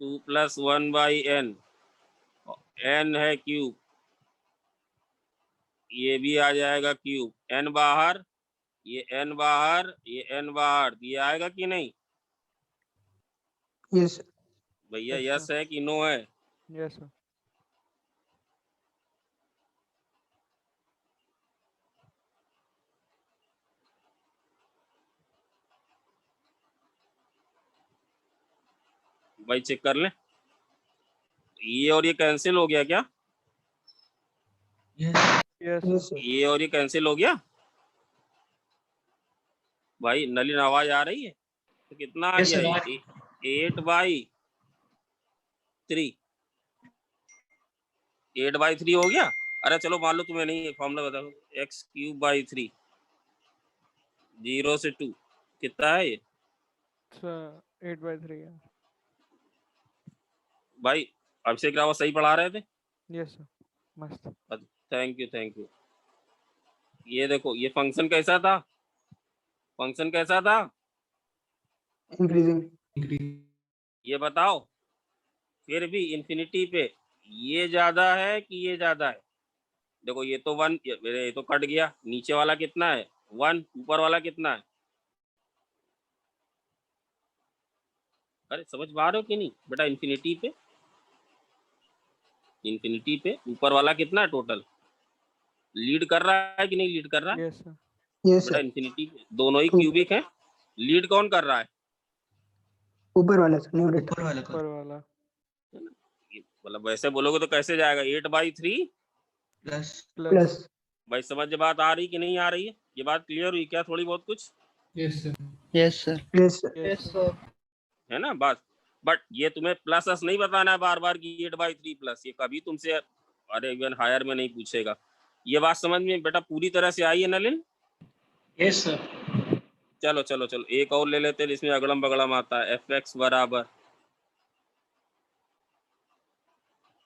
2 + 1/n n है क्यूब, ये भी आ जाएगा क्यूब, n बाहर, ये n बाहर, ये n बाहर, ये आएगा कि नहीं Yes, sir. भैया? Yes, यस है कि नो है? Yes, sir. भाई चेक कर लें, ये और ये कैंसिल हो गया क्या? Yes. Yes, Yes, sir. sir. ये और ये कैंसिल हो गया भाई? नलिन आवाज आ रही है? तो कितना आ Yes, गया sir. ये? 8/3, 8/3 हो गया। अरे चलो मान लो तुम्हें नहीं फॉर्मूला बताओ, x³/3, 0 से 2 कितना है ये Sir, 8/3. Yeah. भाई? अभिषेक रावत सही पढ़ा रहे थे। Yes, sir. Must. Thank you thank you. ये देखो, ये फंक्शन कैसा था? फंक्शन कैसा था Increasing. ये बताओ। फिर भी इन्फिनिटी पे ये ज्यादा है कि ये ज्यादा है? देखो ये तो 1, ये तो कट गया। नीचे वाला कितना है? 1। ऊपर वाला कितना है? अरे समझ पा रहे हो कि नहीं बेटा? इन्फिनिटी पे ऊपर वाला कितना है टोटल? लीड कर रहा है कि नहीं लीड कर रहा है Yes, sir. Yes, बेटा? sir. इन्फिनिटी पे दोनों ही क्यूबिक हैं, लीड कौन कर रहा है? ऊपर वाला sir, numerator. ऊपर वाला ऊपर कर वाला. मतलब वैसे बोलोगे तो कैसे जाएगा? 8/3 प्लस Plus. Plus. भाई समझ बात आ रही कि नहीं आ रही है? ये बात क्लियर हुई क्या थोड़ी बहुत कुछ? Yes, sir. Yes sir. Yes, sir. Yes, sir. है ना बात? बट ये तुम्हें प्लस अस नहीं बताना है बार बार कि 8/3 प्लस, ये कभी तुमसे अरे इवन हायर में नहीं पूछेगा। ये बात समझ में बेटा पूरी तरह से आई है नलिन? Yes, sir. चलो चलो चलो एक और ले लेते हैं जिसमें अगड़म बगड़म आता है। fx बराबर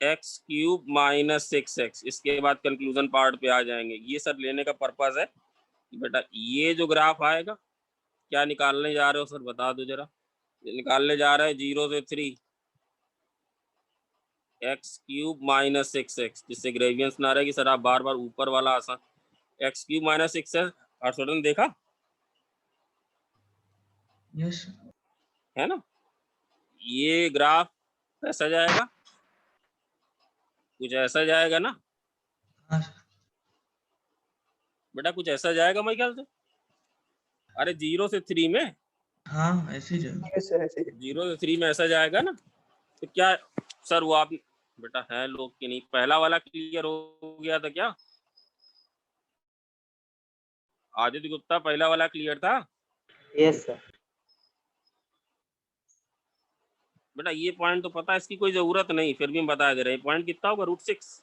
x³ - 6x। इसके बाद कंक्लूजन पार्ट पे आ जाएंगे। ये सर लेने का पर्पस है कि बेटा ये जो ग्राफ आएगा, क्या निकालने जा रहे हो सर बता दो जरा। निकालने जा रहा है 0 से 3 x³ - 6x, जिससे ग्रेवियंस ना रहे कि सर आप बार बार ऊपर वाला आसान। x³ - 6x हर्षवर्धन देखा यस है ना? ये ग्राफ कैसा जाएगा? कुछ ऐसा जाएगा ना हाँ बेटा? कुछ ऐसा जाएगा मेरे ख्याल से। अरे 0 से 3 में, हाँ ऐसे ही जाएगा। Yes, sir. ऐसे ही। 0 से 3 में ऐसा जाएगा ना? तो क्या सर वो आप बेटा है लोग कि नहीं, पहला वाला क्लियर हो गया था क्या? आदित्य गुप्ता पहला वाला क्लियर था यस सर। बेटा? ये पॉइंट तो पता है, इसकी कोई जरूरत नहीं, फिर भी हम बता दे रहे हैं। पॉइंट कितना होगा? √6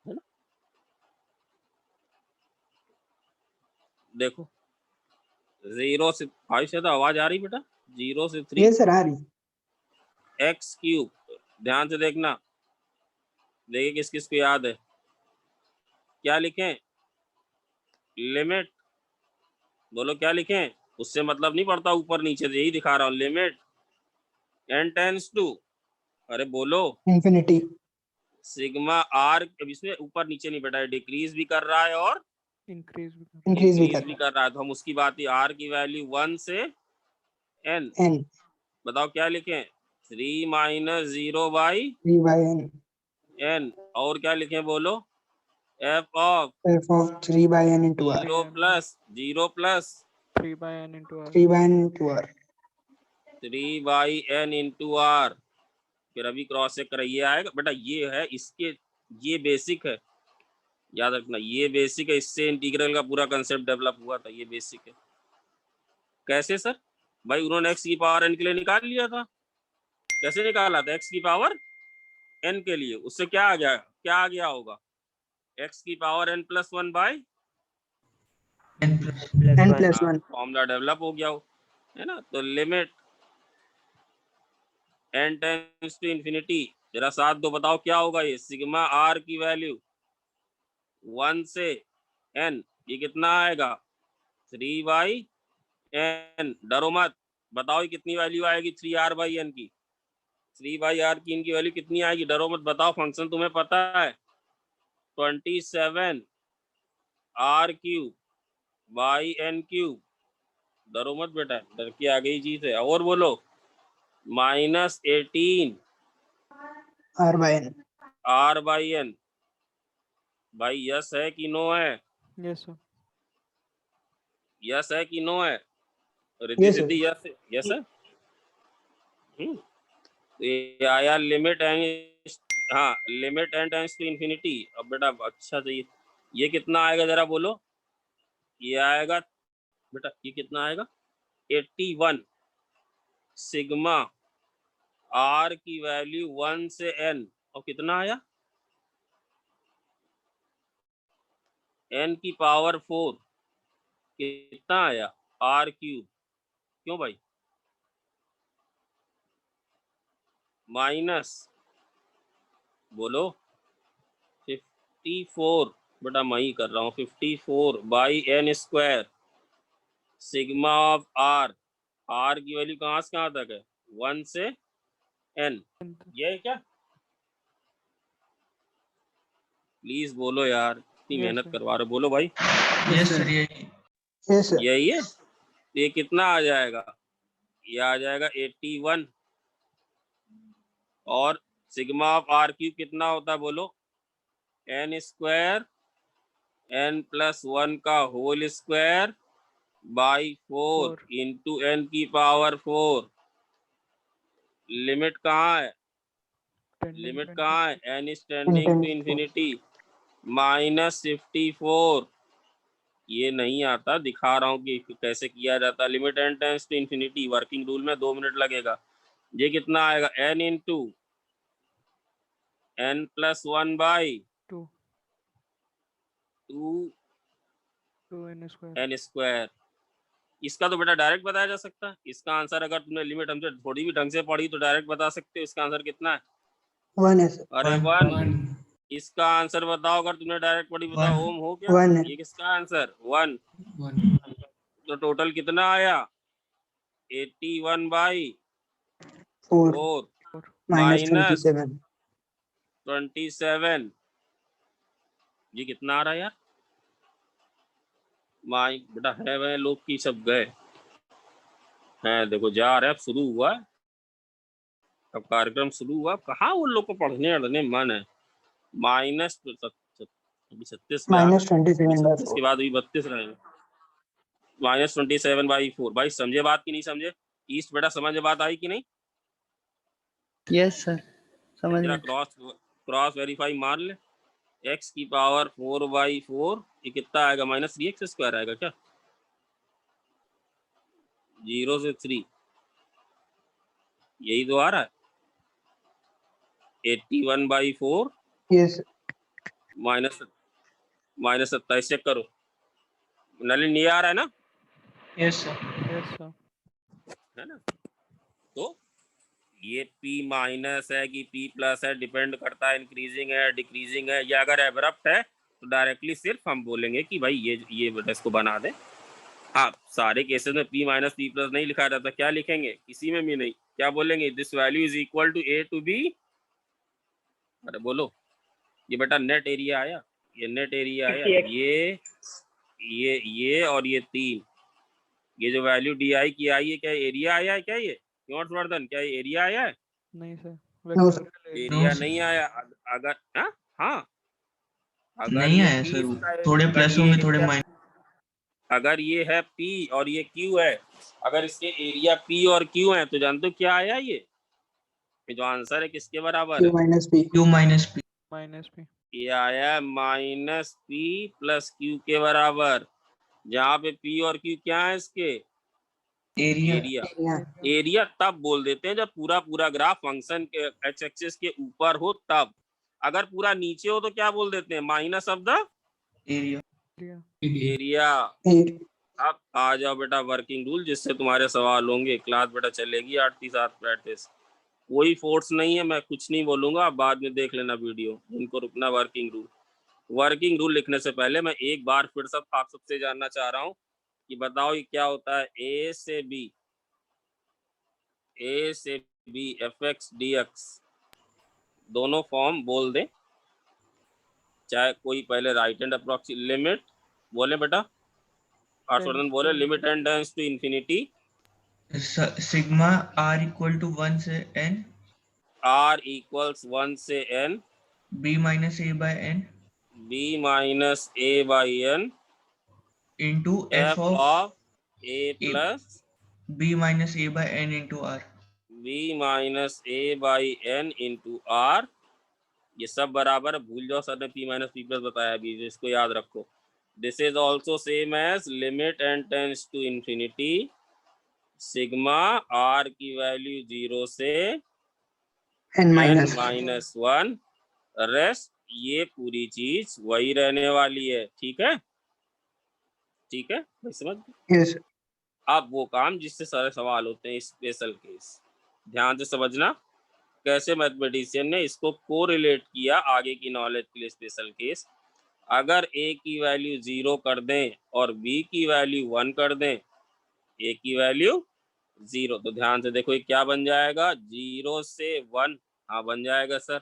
है ना? देखो 0 से 5 से तो आवाज आ रही बेटा? 0 से 3 Yes, sir. आ रही। x³ ध्यान से देखना, देखिए किस किस को याद है। क्या लिखें? लिमिट, बोलो क्या लिखें? उससे मतलब नहीं पड़ता ऊपर नीचे, यही दिखा रहा हूँ। लिमिट n टेंड्स टू, अरे बोलो, Infinity. Sigma r। अब इसमें ऊपर नीचे नहीं बेटा, डिक्रीज भी कर रहा है और Increase. Increase भी इंक्रीज कर भी रहा कर रहा है। तो हम उसकी बात ही, r की वैल्यू 1 से n, है। N. बताओ क्या लिखें? 3 - 0/n। 3/n. और क्या लिखें बोलो? f of F of 3/n into r. 0 plus 3/n into r. 3/n into r. 3/n into r। फिर अभी क्रॉस चेक कर, ये आएगा बेटा। ये है इसके, ये बेसिक है, याद रखना ये बेसिक है। इससे इंटीग्रल का पूरा कंसेप्ट डेवलप हुआ था, ये बेसिक है। कैसे सर? भाई उन्होंने x की पावर n के लिए निकाल लिया था। कैसे निकाला था? x की पावर n के लिए, उससे क्या आ गया? क्या आ गया होगा? x की power n+1/n। n+1. Formula develop हो गया हो, है ना? तो limit n tends to infinity, जरा साथ दो, बताओ क्या होगा ये? सिग्मा r की वैल्यू 1 से n, ये कितना आएगा? 3/n। डरो मत, बताओ ये कितनी वैल्यू आएगी 3r/n की? 3/r की इनकी वैल्यू कितनी आएगी? डरो मत, बताओ, फंक्शन तुम्हें पता है। 27 r³ डरो मत बेटा, डर की आ गई चीज है। और बोलो, -18 r/n r/n। भाई यस है कि नो है? Yes, sir. यस है कि नो है? Riddhi Yes, sir. Siddhi yes है, यस है। तो ये आया लिमिट एन, हाँ limit N tends to infinity. अब बेटा अच्छा चाहिए, ये कितना आएगा जरा बोलो? ये आएगा बेटा, ये कितना आएगा? 81 सिग्मा r की वैल्यू 1 से n, और कितना आया? n की पावर 4, कितना आया? r³। क्यों भाई? माइनस, बोलो, 54 बेटा मैं ही कर रहा हूँ, 54/n² sigma of r। r की वैल्यू कहाँ से कहाँ तक है? 1 से n। ये है क्या? प्लीज बोलो यार, इतनी Yes, मेहनत sir. करवा रहे हो, बोलो भाई। यस सर यही Yes, sir. यही है। तो ये कितना आ जाएगा? ये आ जाएगा 81, और सिग्मा ऑफ r³ कितना होता है बोलो? n² n+1 का whole square by 4 4. Into n की पावर 4। लिमिट कहाँ है? Tending लिमिट to कहाँ है? infinity. n is tending to Infinity. Infinity. -54। ये नहीं आता, दिखा रहा हूँ कि कैसे किया जाता है। Limit n tends to infinity, working rule में 2 मिनट लगेगा। ये कितना आएगा? n into n+1 by 2. 2 2n square. n²। इसका तो बेटा डायरेक्ट बताया जा सकता है। इसका आंसर अगर तुमने लिमिट हमसे थोड़ी भी ढंग से पढ़ी तो डायरेक्ट बता सकते हो। इसका आंसर कितना है? 1 है, sir. अरे 1 1। 1 इसका आंसर बताओ अगर तुमने डायरेक्ट पढ़ी, बताओ। 1 ओम हो क्या? 1 है. ये किसका आंसर? 1। 1 तो टोटल कितना आया? 81/4 4 माइनस -27. 27। ये कितना आ रहा है यार? माई बेटा है वह लोग की सब गए हैं, देखो जा रहे, अब शुरू हुआ, अब कार्यक्रम शुरू हुआ, कहाँ उन लोग को पढ़ने अड़ने मन है। -36 पे आ गए, -27/4. के बाद अभी 32 रहेंगे। -27/4। भाई समझे बात की नहीं समझे? ईस्ट बेटा समझ बात आई कि नहीं? यस सर समझ जरा में। क्रॉस वेरीफाई मार ले। x की पावर 4/4 ये कितना आएगा? -3x² आएगा क्या? 0 से 3, यही तो आ रहा है। 81/4 Yes, -27 चेक करो। नलिन ये आ रहा है ना? Yes sir Yes, sir. है ना? तो ये p माइनस है कि p प्लस है, डिपेंड करता है इंक्रीजिंग है डिक्रीजिंग है। या अगर एब्रप्ट है तो डायरेक्टली सिर्फ हम बोलेंगे कि भाई ये बेटा इसको बना दे। हाँ, सारे केसेस में p माइनस p प्लस नहीं लिखा जाता। क्या लिखेंगे? किसी में भी नहीं। क्या बोलेंगे? This value is equal to a to b। अरे बोलो, ये बेटा नेट एरिया आया, ये नेट एरिया आया, 50x। ये और ये 3, ये जो वैल्यू डी आई की आई है, क्या एरिया आया है? क्या ये क्यों हर्षवर्धन, क्या ये एरिया आया है? नहीं sir. No, sir. Vectorial area. Area sir. नहीं आया। अगर हाँ, अगर नहीं ये आया P सर, इसका है, थोड़े अगर प्लस ये होंगे थोड़े area- माइनस। अगर ये है P और ये Q है, अगर इसके एरिया P और Q है तो जानते हो क्या आया? ये जो आंसर है किसके बराबर Q है? minus P. Q minus P. Minus p. ये आया -P + Q के बराबर, जहाँ पे P और Q क्या है इसके? Area area. Yeah. एरिया तब बोल देते हैं जब पूरा ग्राफ फंक्शन के एक्स एक्सिस के ऊपर हो तब। अगर पूरा नीचे हो तो क्या बोल देते हैं? Minus of the area. Yeah. Area. 8. अब आ जाओ बेटा वर्किंग रूल, जिससे तुम्हारे सवाल होंगे। क्लास बेटा चलेगी 8 की 7 प्रैक्टिस, कोई फोर्स नहीं है, मैं कुछ नहीं बोलूंगा, आप बाद में देख लेना वीडियो। इनको रुकना वर्किंग रूल लिखने से पहले मैं एक बार फिर सब आप सबसे जानना चाह रहा हूँ कि बताओ ये क्या होता है? ए से B F X D X दोनों फॉर्म बोल दें, चाहे कोई पहले राइट हैंड अप्रोक्सी लिमिट बोले बेटा, हर्षवर्धन बोले limit N tends to infinity sigma r equal to 1 से n r इक्वल्स 1 से n b minus a by n b minus a by n into f of a plus b minus a by n into r b minus a by n into r। ये सब बराबर है, भूल जाओ sir ने p minus p plus बताया अभी, इसको याद रखो। This is also same as limit N tends to infinity sigma r की वैल्यू 0 से n n minus minus 1 rest, ये पूरी चीज वही रहने वाली है। ठीक है, ठीक है भाई, समझ गए? yes अब वो काम जिससे सारे सवाल होते हैं, स्पेशल केस ध्यान से समझना, कैसे मैथमेटिशियन ने इसको कोरिलेट किया आगे की नॉलेज के लिए। स्पेशल केस, अगर a की वैल्यू 0 कर दें और b की वैल्यू 1 कर दें, a की वैल्यू 0, तो ध्यान से देखो ये क्या बन जाएगा, 0 से 1, हाँ बन जाएगा सर,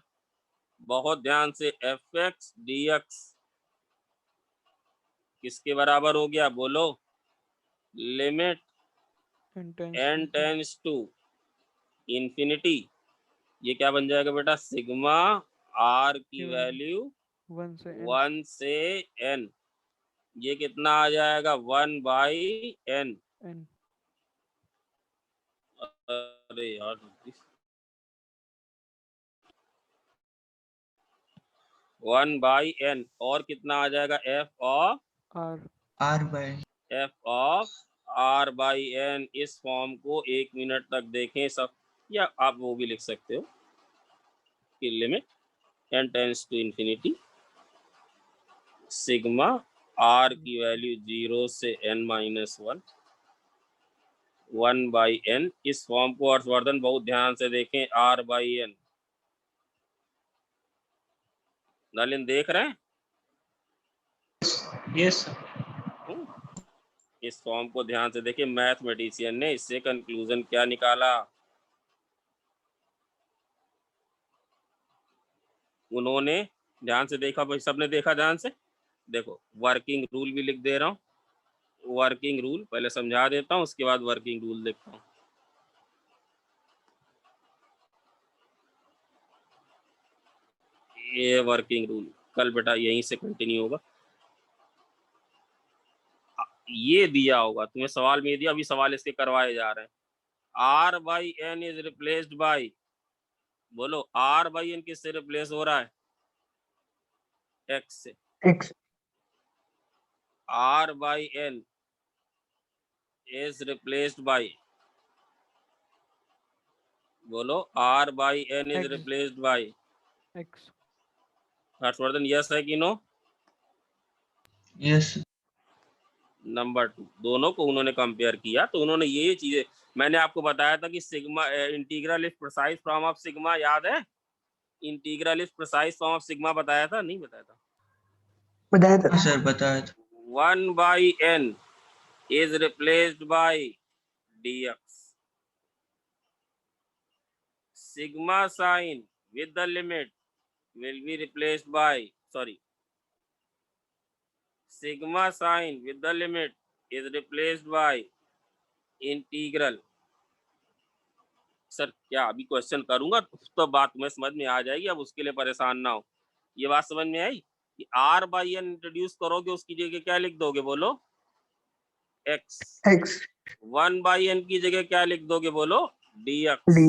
बहुत ध्यान से, एफ एक्स डी एक्स किसके बराबर हो गया बोलो, limit n tends to infinity, ये क्या बन जाएगा बेटा, सिग्मा r की वैल्यू 1 से n, ये कितना आ जाएगा 1 बाई n। अरे यार 1 बाई n, और कितना आ जाएगा f of r by f of r by n। इस फॉर्म को 1 मिनट तक देखें सब, या आप वो भी लिख सकते हो कि limit n tends to infinity sigma r की वैल्यू 0 से n माइनस 1 1 बाई n। इस फॉर्म को हर्षवर्धन बहुत ध्यान से देखें, r बाई n। नलिन देख रहे हैं? Yes sir. इस फॉर्म को ध्यान से देखिए, मैथमेटिशियन ने इससे कंक्लूजन क्या निकाला, उन्होंने ध्यान से देखा भाई, सबने देखा ध्यान से, देखो वर्किंग रूल भी लिख दे रहा हूँ, वर्किंग रूल पहले समझा देता हूँ, उसके बाद वर्किंग रूल देखता हूँ। ये वर्किंग रूल कल बेटा यहीं से कंटिन्यू होगा, ये दिया होगा तुम्हें सवाल में दिया, अभी सवाल इसके करवाए जा रहे हैं। r by n is replaced by, बोलो r बाई n किससे रिप्लेस हो रहा है, x से। x r by n is replaced by, बोलो r by n is X. Replaced by x Harshvardhan, yes है कि नो? यस नंबर 2, दोनों को उन्होंने कंपेयर किया, तो उन्होंने ये चीजें, मैंने आपको बताया था कि sigma integral is precise form of sigma, याद है? Integral is precise form of sigma बताया था, नहीं बताया था? बताया था सर बताया था। 1 by n is replaced by dx. Sigma sign with the limit will be replaced by, sorry, sigma sign with the limit is replaced by integral। Sir क्या अभी क्वेश्चन करूंगा तो बात तुम्हें समझ में आ जाएगी, अब उसके लिए परेशान ना हो। ये बात समझ में आई कि r बाई n इंट्रोड्यूस करोगे, उसकी जगह क्या लिख दोगे बोलो, x। x 1 बाई n की जगह क्या लिख दोगे बोलो, dx। d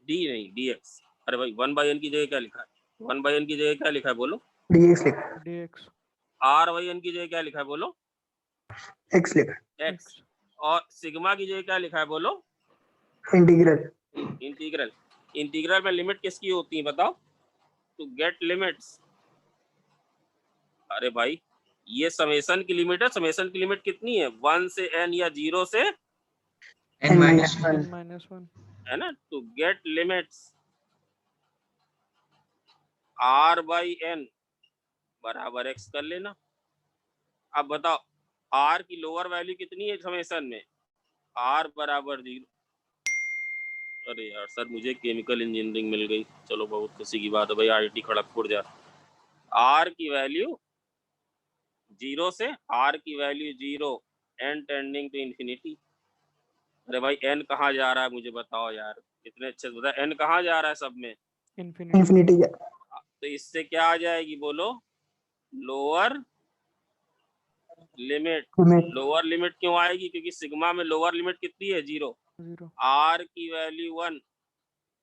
d नहीं dx, अरे भाई 1 बाई n की जगह क्या लिखा है, 1 बाई n की जगह क्या लिखा है बोलो, dx लिखा dx r बाई n की जगह क्या लिखा है बोलो, x लिखा x। और सिग्मा की जगह क्या लिखा है बोलो, इंटीग्रल इंटीग्रल। इंटीग्रल में लिमिट किसकी होती है बताओ, टू गेट लिमिट्स। अरे भाई ये समेशन की लिमिट है, समेशन की लिमिट कितनी है, 1 से n या 0 से n माइनस n minus 1 है ना, to get limits r by n बराबर x कर लेना। अब बताओ r की लोअर वैल्यू कितनी है समेशन में, r बराबर 0, अरे यार सर मुझे केमिकल इंजीनियरिंग मिल गई, चलो बहुत खुशी की बात है भाई, आईआईटी खड़गपुर जा। आर की वैल्यू 0 से आर की value 0 N tending to infinity. अरे भाई एन कहाँ जा रहा है मुझे बताओ यार, कितने अच्छे से बताया, एन कहाँ जा रहा है सब में, infinity infinity का तो इससे क्या आ जाएगी बोलो, lower limit. Limit lower limit क्यों आएगी, क्योंकि सिग्मा में लोअर लिमिट कितनी है 0, 0 आर की वैल्यू 1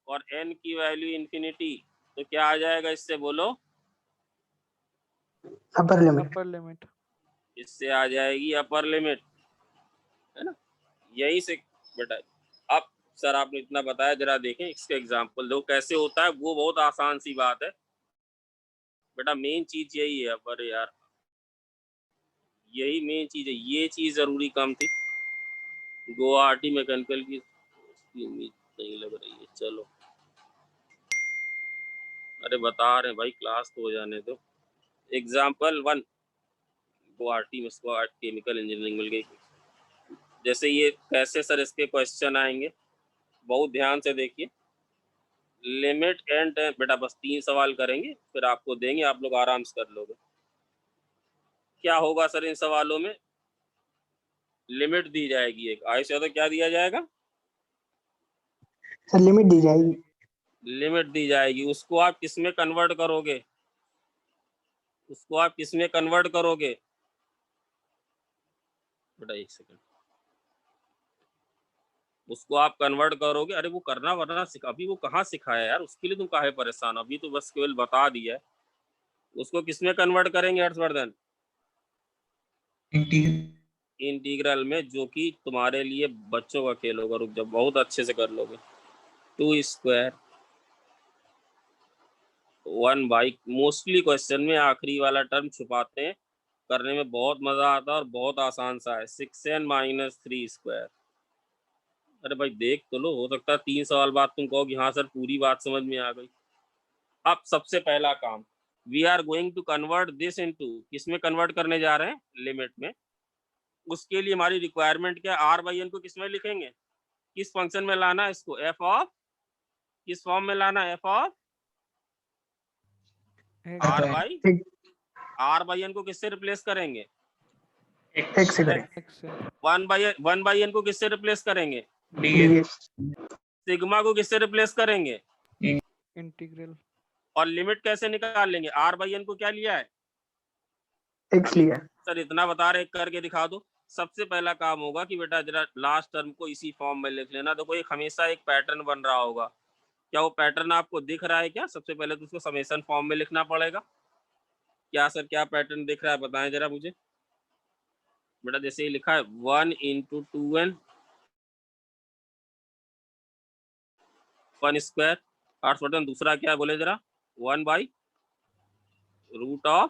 और एन की वैल्यू इंफिनिटी, तो क्या आ जाएगा इससे बोलो, अपर लिमिट upper limit इससे आ जाएगी अपर लिमिट, है ना। यही से बेटा, अब सर आपने इतना बताया, जरा देखें इसके एग्जांपल दो कैसे होता है, वो बहुत आसान सी बात है बेटा, मेन चीज यही है। पर यार यही मेन चीज है, ये चीज जरूरी कम थी, गुवाहाटी मैकेनिकल की उम्मीद नहीं लग रही है। चलो अरे बता रहे हैं भाई, क्लास तो हो जाने दो। एग्जाम्पल 1, गुवाहाटी में इसको केमिकल इंजीनियरिंग मिल गई। जैसे ये कैसे सर इसके क्वेश्चन आएंगे, बहुत ध्यान से देखिए। लिमिट एंड बेटा बस 3 सवाल करेंगे, फिर आपको देंगे, आप लोग आराम से कर लोगे। क्या होगा सर इन सवालों में, लिमिट दी जाएगी एक, आगे से तो क्या दिया जाएगा, सर लिमिट दी जाएगी, लिमिट दी जाएगी, उसको आप किस में कन्वर्ट करोगे, उसको आप किस में कन्वर्ट करोगे बेटा, एक सेकंड, उसको आप कन्वर्ट करोगे, अरे वो करना वरना अभी वो कहाँ सिखाया यार, उसके लिए तुम काहे परेशान, अभी तो बस केवल बता दिया है। उसको किस में कन्वर्ट करेंगे हर्षवर्धन, इंटीग्रल में, जो कि तुम्हारे लिए बच्चों का खेल होगा, रुक जाओ बहुत अच्छे से कर लोगे। 2² 1/, मोस्टली क्वेश्चन में आखिरी वाला टर्म छुपाते हैं, करने में बहुत मजा आता है और बहुत आसान सा है। 6n - 3²। अरे भाई देख तो लो, हो सकता है 3 सवाल बाद तुम कहो कि हाँ सर पूरी बात समझ में आ गई। अब सबसे पहला काम, we are going to convert this into, किसमें कन्वर्ट करने जा रहे हैं, लिमिट में। उसके लिए हमारी रिक्वायरमेंट क्या है, r/n को किसमें लिखेंगे, किस फंक्शन में लाना है इसको, f ऑफ, किस फॉर्म में लाना है, f ऑफ r/n को किससे रिप्लेस करेंगे, x से करें, x से 1/n को किससे रिप्लेस करेंगे, dx सिग्मा को किससे रिप्लेस करेंगे, integral और लिमिट कैसे निकाल लेंगे, r/n को क्या लिया है, x लिया, सर इतना बता रहे, करके दिखा दो। सबसे पहला काम होगा कि बेटा जरा लास्ट टर्म को इसी फॉर्म में लिख लेना। देखो एक हमेशा एक पैटर्न बन रहा होगा, क्या वो पैटर्न आपको दिख रहा है क्या, सबसे पहले तो उसको समेशन फॉर्म में लिखना पड़ेगा। क्या सर क्या पैटर्न दिख रहा है बताएं जरा मुझे बेटा, जैसे ये लिखा है 1 × 2n 1², हर्षवर्धन दूसरा क्या है बोले जरा, 1/√2 ×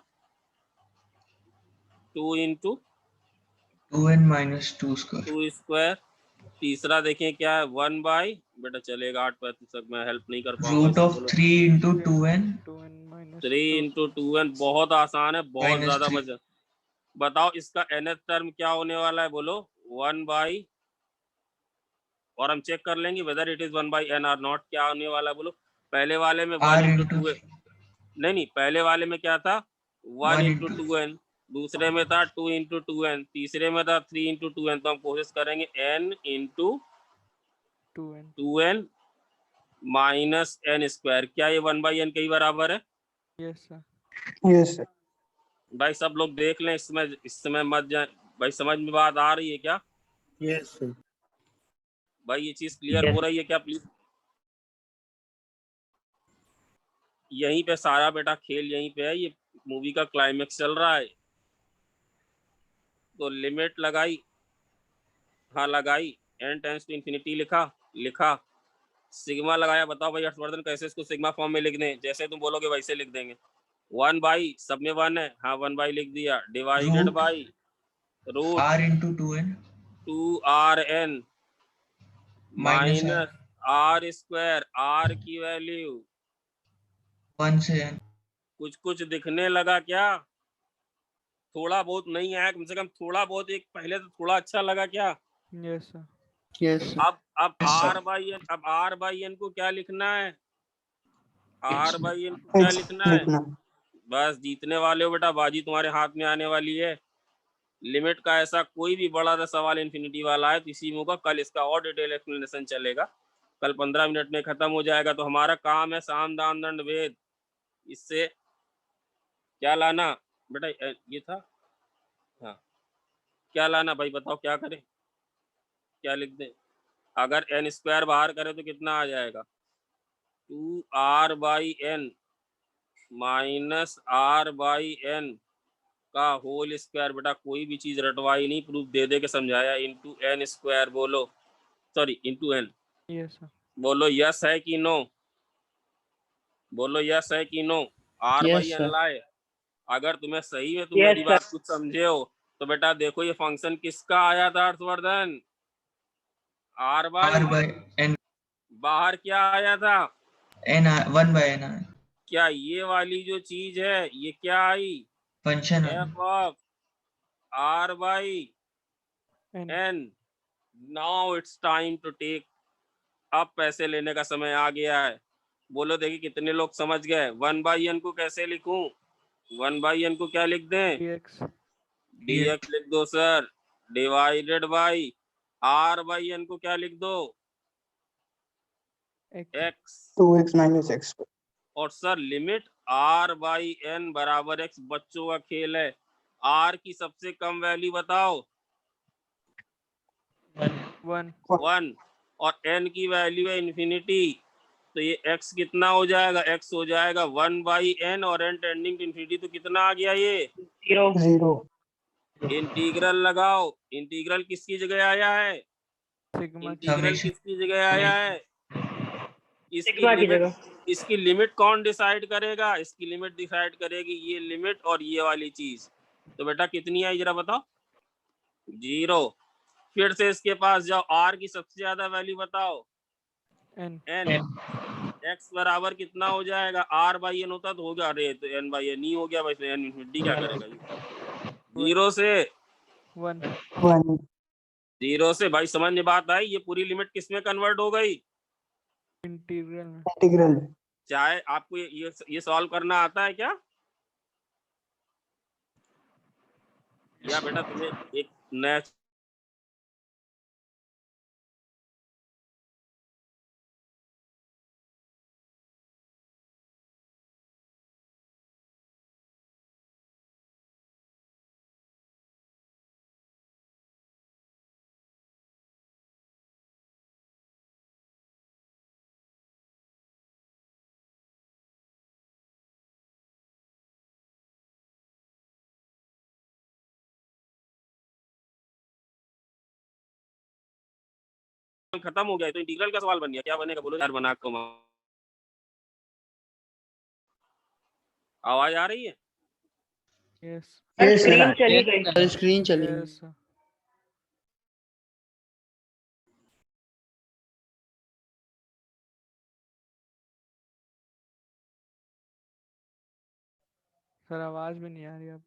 2² तीसरा देखें क्या है, 1/, बेटा चलेगा 8% मैं हेल्प नहीं कर पाऊंगा, 3 × 2n 3 × 2n, बहुत आसान है, बहुत ज्यादा मजा। बताओ इसका nth टर्म क्या होने वाला है, बोलो 1/, और हम चेक कर लेंगे वेदर इट इज 1/n और नॉट, क्या होने वाला है बोलो। पहले वाले में 1 × 2n, नहीं पहले वाले में क्या था 1 × 2n, दूसरे में था 2 × 2n, तीसरे में था 3 × 2n। तो हम कोशिश करेंगे n × 2n - n²। क्या ये 1/n के ही बराबर है, yes sir yes sir, भाई सब लोग देख लें, इस समय मत जाए भाई, समझ में बात आ रही है क्या Yes, sir. भाई, ये चीज क्लियर हो रही है क्या प्लीज। यहीं पे सारा बेटा खेल यहीं पे है, ये मूवी का क्लाइमेक्स चल रहा है। तो लिमिट लगाई, हाँ लगाई, n टेंड्स टू इंफिनिटी लिखा, सिग्मा लगाया। बताओ भाई हर्षवर्धन कैसे इसको सिग्मा फॉर्म में लिख दें, जैसे तुम बोलोगे वैसे लिख देंगे। 1/, सब में 1 है, हाँ 1/, लिख दिया, divided by root r × 2n 2rn minus -r², r की वैल्यू 1 से n। कुछ दिखने लगा क्या, थोड़ा बहुत नहीं आया, कम से कम थोड़ा बहुत, एक पहले तो थोड़ा अच्छा लगा क्या, yes sir Yes, sir. अब Yes, sir. R by N को क्या लिखना है? R बाई एन को क्या X लिखना है? लिखना। बस जीतने वाले हो बेटा, बाजी तुम्हारे हाथ में आने वाली है। लिमिट का ऐसा कोई भी बड़ा सा सवाल इन्फिनिटी वाला है तो इसी में होगा। कल इसका और डिटेल एक्सप्लेनेशन चलेगा, कल 15 मिनट में खत्म हो जाएगा। तो हमारा काम है साम दान दंड भेद। इससे क्या लाना बेटा? ये था, हाँ, क्या लाना भाई बताओ, क्या करें, क्या लिख दें? अगर एन स्क्वायर बाहर करें तो कितना आ जाएगा? 2r by N minus r by N का होल स्क्वायर। बेटा कोई भी चीज रटवाई नहीं, प्रूफ दे दे के समझाया। इंटू एन स्क्वायर बोलो, sorry into N. Yes, sir. बोलो यस है कि नो? बोलो यस है कि no? R Yes, by N sir. लाए। अगर तुम्हें सही में तुम Yes, मेरी sir. बात कुछ समझे हो तो बेटा देखो ये फंक्शन किसका आया था Harshvardhan? R r by by n बाहर क्या आया था? n 1 by n क्या ये वाली जो चीज है ये क्या आई? Function F of R by And N. Now it's time to take. अब पैसे लेने का समय आ गया है। बोलो देखिए कितने लोग समझ गए। 1 बाई एन को कैसे लिखूं? 1 बाई एन को क्या लिख दें? dx. dx लिख दो sir, divided by r by N को क्या लिख दो? X. x। 2x minus x। और sir limit r by N बराबर x बच्चों का खेल है। r की सबसे कम वैल्यू बताओ। 1. 1। और n की वैल्यू है इन्फिनिटी। तो ये x कितना हो जाएगा? x हो जाएगा 1 बाई एन और n टेंडिंग टू इन्फिनिटी। तो कितना आ गया ये? 0. 0। इंटीग्रल लगाओ। इंटीग्रल किसकी जगह आया है? Sigma. Integral Summation. किसकी जगह आया है? इसकी सिग्मा की लिमिट, जगह. इसकी लिमिट कौन डिसाइड करेगा? इसकी लिमिट डिसाइड करेगी ये लिमिट और ये वाली चीज। तो बेटा कितनी आई जरा बताओ? 0। फिर से इसके पास जाओ, r की सबसे ज्यादा वैल्यू बताओ। N. n। x बराबर कितना हो जाएगा? r बाई एन होता तो हो गया। अरे तो n बाई एन नहीं हो गया, वैसे n इन्फिनिटी क्या करेगा ये? 0 से 1. 1। 0 से भाई समझ में बात आई? ये पूरी लिमिट किस में कन्वर्ट हो गई? Integral में. इंटीग्रल। चाहे आपको ये सॉल्व करना आता है क्या? या बेटा तुम्हें एक नया खत्म हो गया तो इंटीग्रल का सवाल बन गया। क्या बनेगा बोलो यार? बना को आवाज आ रही है? Yes. Sir Yes, screen sir. चली गई. सर स्क्रीन चली गई। Yes, sir. सर आवाज भी नहीं आ रही अब.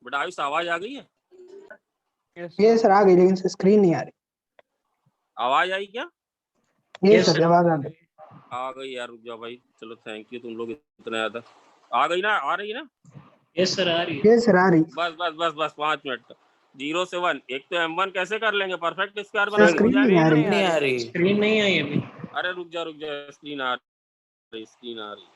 बेटा आयुष आवाज आ गई है? Yes, ये sir. सर आ गई लेकिन स्क्रीन नहीं आ रही। आवाज आई क्या? ये Yes, सर sir. आवाज आ गई। आ गई यार, रुक जाओ भाई। चलो थैंक यू, तुम लोग इतना ज्यादा आ गई ना? आ रही है ना? Yes, sir. आ रही है. ये सर आ रही। बस बस बस बस 5 मिनट का। 0 से 1। एक तो m1 कैसे कर लेंगे? परफेक्ट स्क्वायर सर बना के हो स्क्रीन नहीं जाएगा। आ रही। नहीं आ रही। स्क्रीन नहीं आई अभी. अरे रुक जा स्क्रीन आ रही, स्क्रीन आ रही।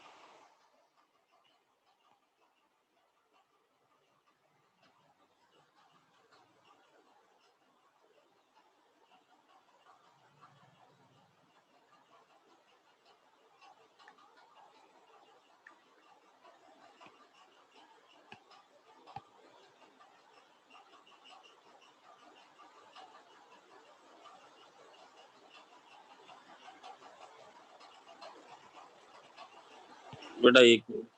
बेटा एक मिनट।